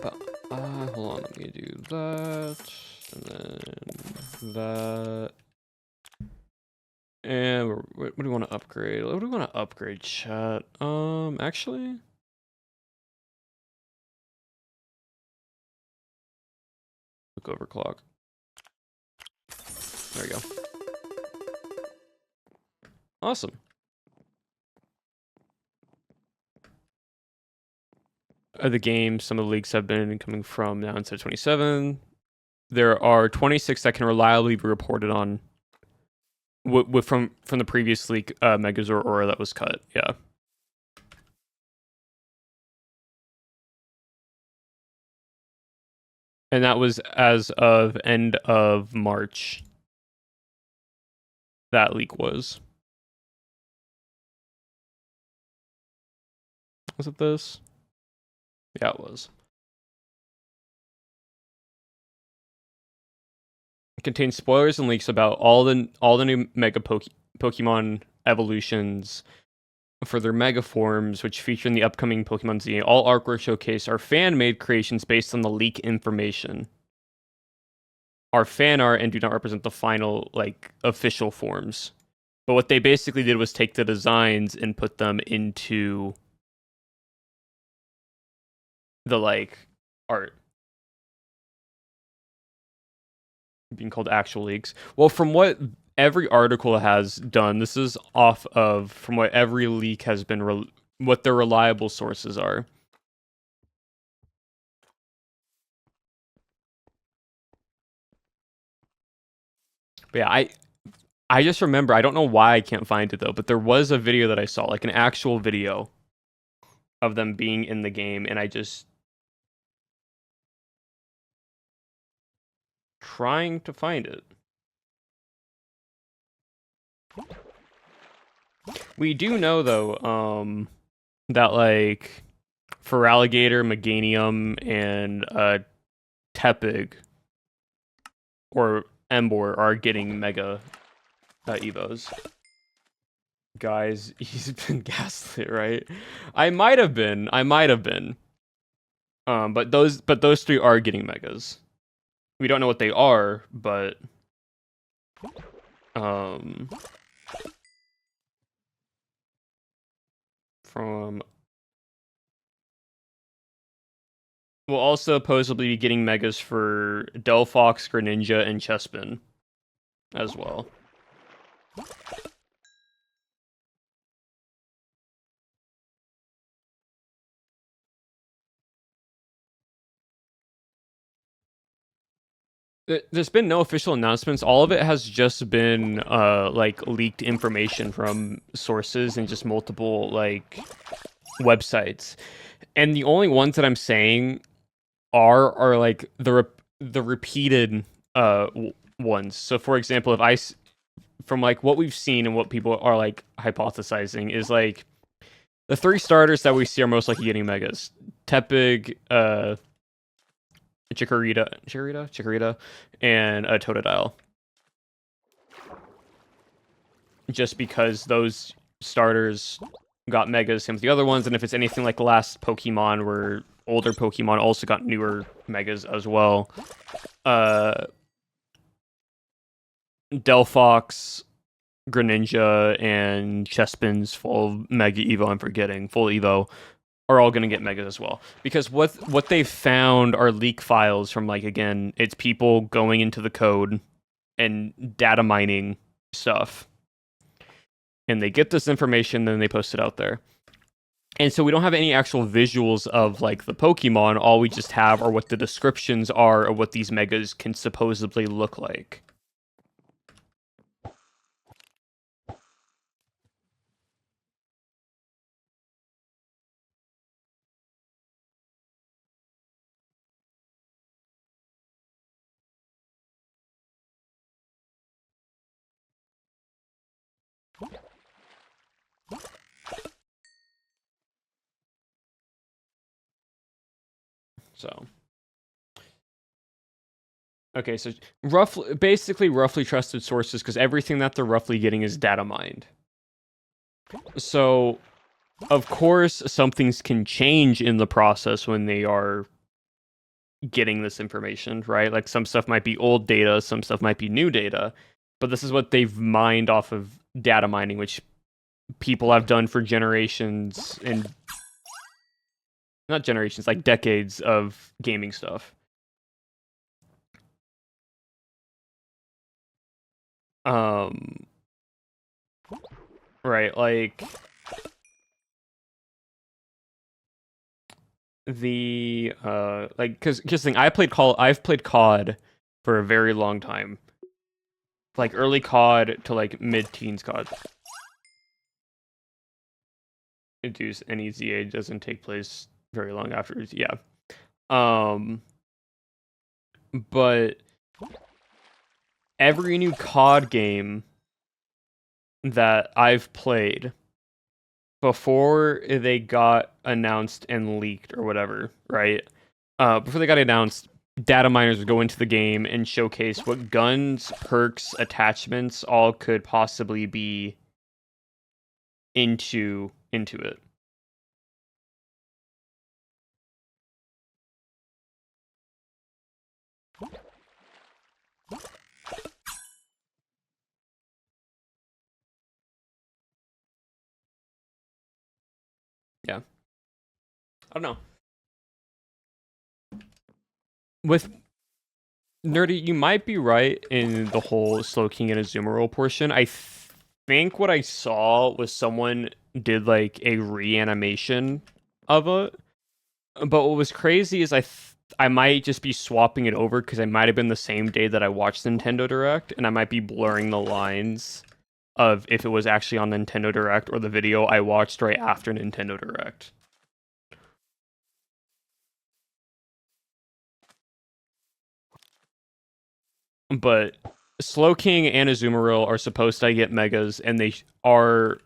But hold on, let me do that, and then that. And what do we want to upgrade? What do we want to upgrade, chat? Actually, look overclock. There we go. Awesome. The game, some of the leaks have been coming from now instead of 27. There are 26 that can reliably be reported on from the previous leak, Megazord Aura that was cut. Yeah. And that was as of end of March. That leak was. Was it this? Yeah, it was. It contains spoilers and leaks about all the new Mega Pokemon evolutions for their Mega forms, which feature in the upcoming Pokemon Z. All artwork showcase are fan-made creations based on the leak information. Are fan art and do not represent the final, like, official forms. But what they basically did was take the designs and put them into the, like, art. Being called actual leaks. Well, from what every article has done, this is off of from what every leak has been, what their reliable sources are. But yeah, I just remember, I don't know why I can't find it though, but there was a video that I saw, like an actual video of them being in the game, and I just trying to find it. We do know though, that like for Alligator, Meganium, and Tepig or Emboar are getting Mega Evos. Guys, he's been gaslit, right? I might have been. But those three are getting Megas. We don't know what they are, but from. We'll also supposedly be getting megas for Delphox, Greninja, and Chespin as well. There's been no official announcements. All of it has just been like leaked information from sources and just multiple like websites. And the only ones that I'm saying are like the repeated ones. So for example, from like what we've seen and what people are like hypothesizing is like the 3 starters that we see are most likely getting megas. Tepig, Chikorita, and Totodile. Just because those starters got megas, same with the other ones, and if it's anything like the last Pokemon, where older Pokemon also got newer megas as well. Delphox, Greninja, and Chespin's full Mega Evo, I'm forgetting, full Evo, are all going to get megas as well. Because what they found are leak files from, like, again, it's people going into the code and data mining stuff. And they get this information, then they post it out there. And so we don't have any actual visuals of, like, the Pokemon. All we just have are what the descriptions are of what these megas can supposedly look like. So, okay, so basically roughly trusted sources, because everything that they're roughly getting is data mined. So, of course, some things can change in the process when they are getting this information, right? Like some stuff might be old data, some stuff might be new data, but this is what they've mined off of data mining, which people have done for generations and not generations, like decades of gaming stuff. Right, like the like because thing I've played COD for a very long time, like early COD to like mid-teens COD. Induce any ZA doesn't take place very long afterwards. Yeah. But every new COD game that I've played before they got announced and leaked or whatever, right? Before they got announced, data miners would go into the game and showcase what guns, perks, attachments all could possibly be into it. Yeah. I don't know. With Nerdy, you might be right in the whole Slowking and Azumarill portion. I think what I saw was someone did like a reanimation of it. But what was crazy is I might just be swapping it over because it might have been the same day that I watched Nintendo Direct, and I might be blurring the lines of if it was actually on Nintendo Direct or the video I watched right after Nintendo Direct. But Slowking and Azumarill are supposed to get megas, and they are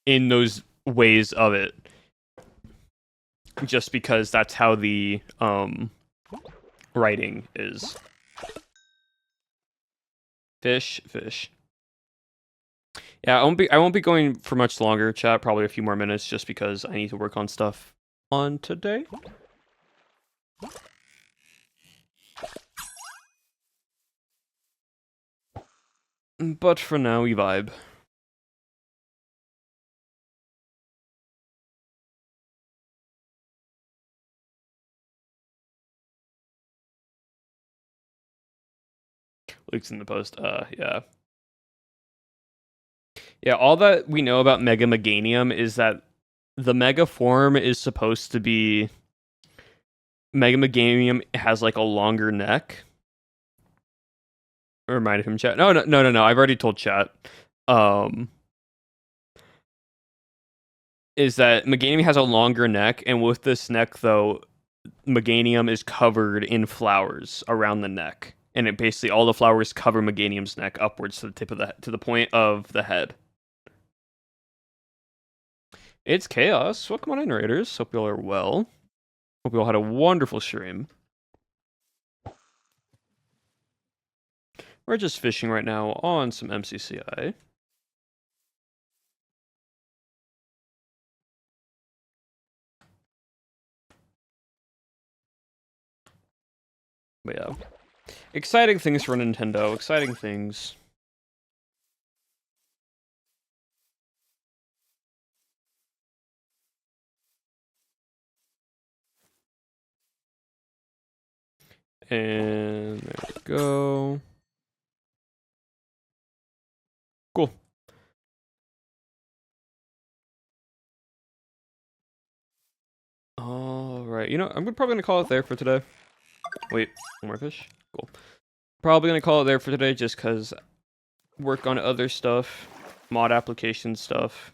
in those ways of it. Just because that's how the writing is. Fish. Yeah, I won't be going for much longer, chat, probably a few more minutes, just because I need to work on stuff on today. But for now, we vibe. Links in the post. Yeah. Yeah, all that we know about Mega Meganium is that the Mega form is supposed to be... Mega Meganium has, like, a longer neck. Reminded him, chat. No. I've already told chat. Is that Meganium has a longer neck, and with this neck, though, Meganium is covered in flowers around the neck. And it basically, all the flowers cover Meganium's neck upwards to the tip of to the point of the head. It's Chaos. Welcome on in, Raiders. Hope you all are well. Hope you all had a wonderful stream. We're just fishing right now on some MCCI. But yeah. Exciting things for Nintendo. Exciting things. And there we go. Cool. Alright, you know, I'm probably gonna call it there for today. Wait, one more fish? Cool. Probably gonna call it there for today just because work on other stuff, mod application stuff.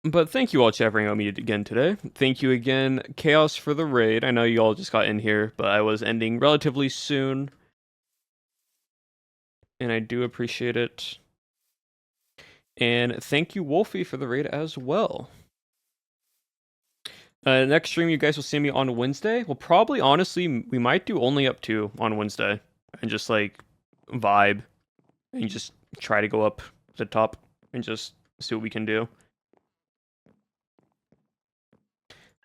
But thank you all, chat, for hanging out with me again today. Thank you again, Chaos, for the raid. I know you all just got in here, but I was ending relatively soon. And I do appreciate it. And thank you, Wolfie, for the raid as well. Next stream, you guys will see me on Wednesday. Well, probably, honestly, we might do only up to on Wednesday. And just, like, vibe. And just try to go up to the top and just see what we can do.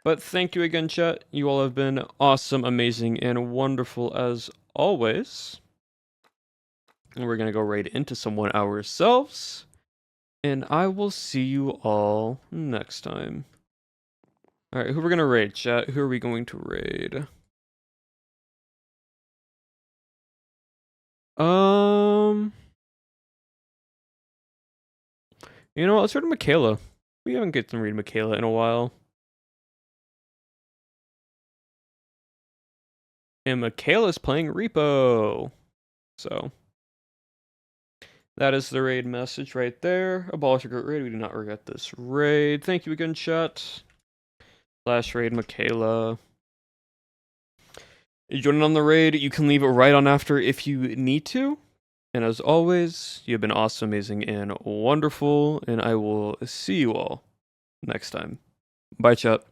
But thank you again, chat. You all have been awesome, amazing, and wonderful as always. And we're going to go right into someone ourselves. And I will see you all next time. Alright, who we're going to raid, chat? Who are we going to raid? You know what? Let's raid Michaela. We haven't get to read Michaela in a while. And Michaela's playing Repo. So that is the raid message right there. Abolish regret raid. We do not regret this raid. Thank you again, chat. Last raid, Michaela. You joining on the raid, you can leave it right on after if you need to. And as always, you've been awesome, amazing, and wonderful. And I will see you all next time. Bye, chat.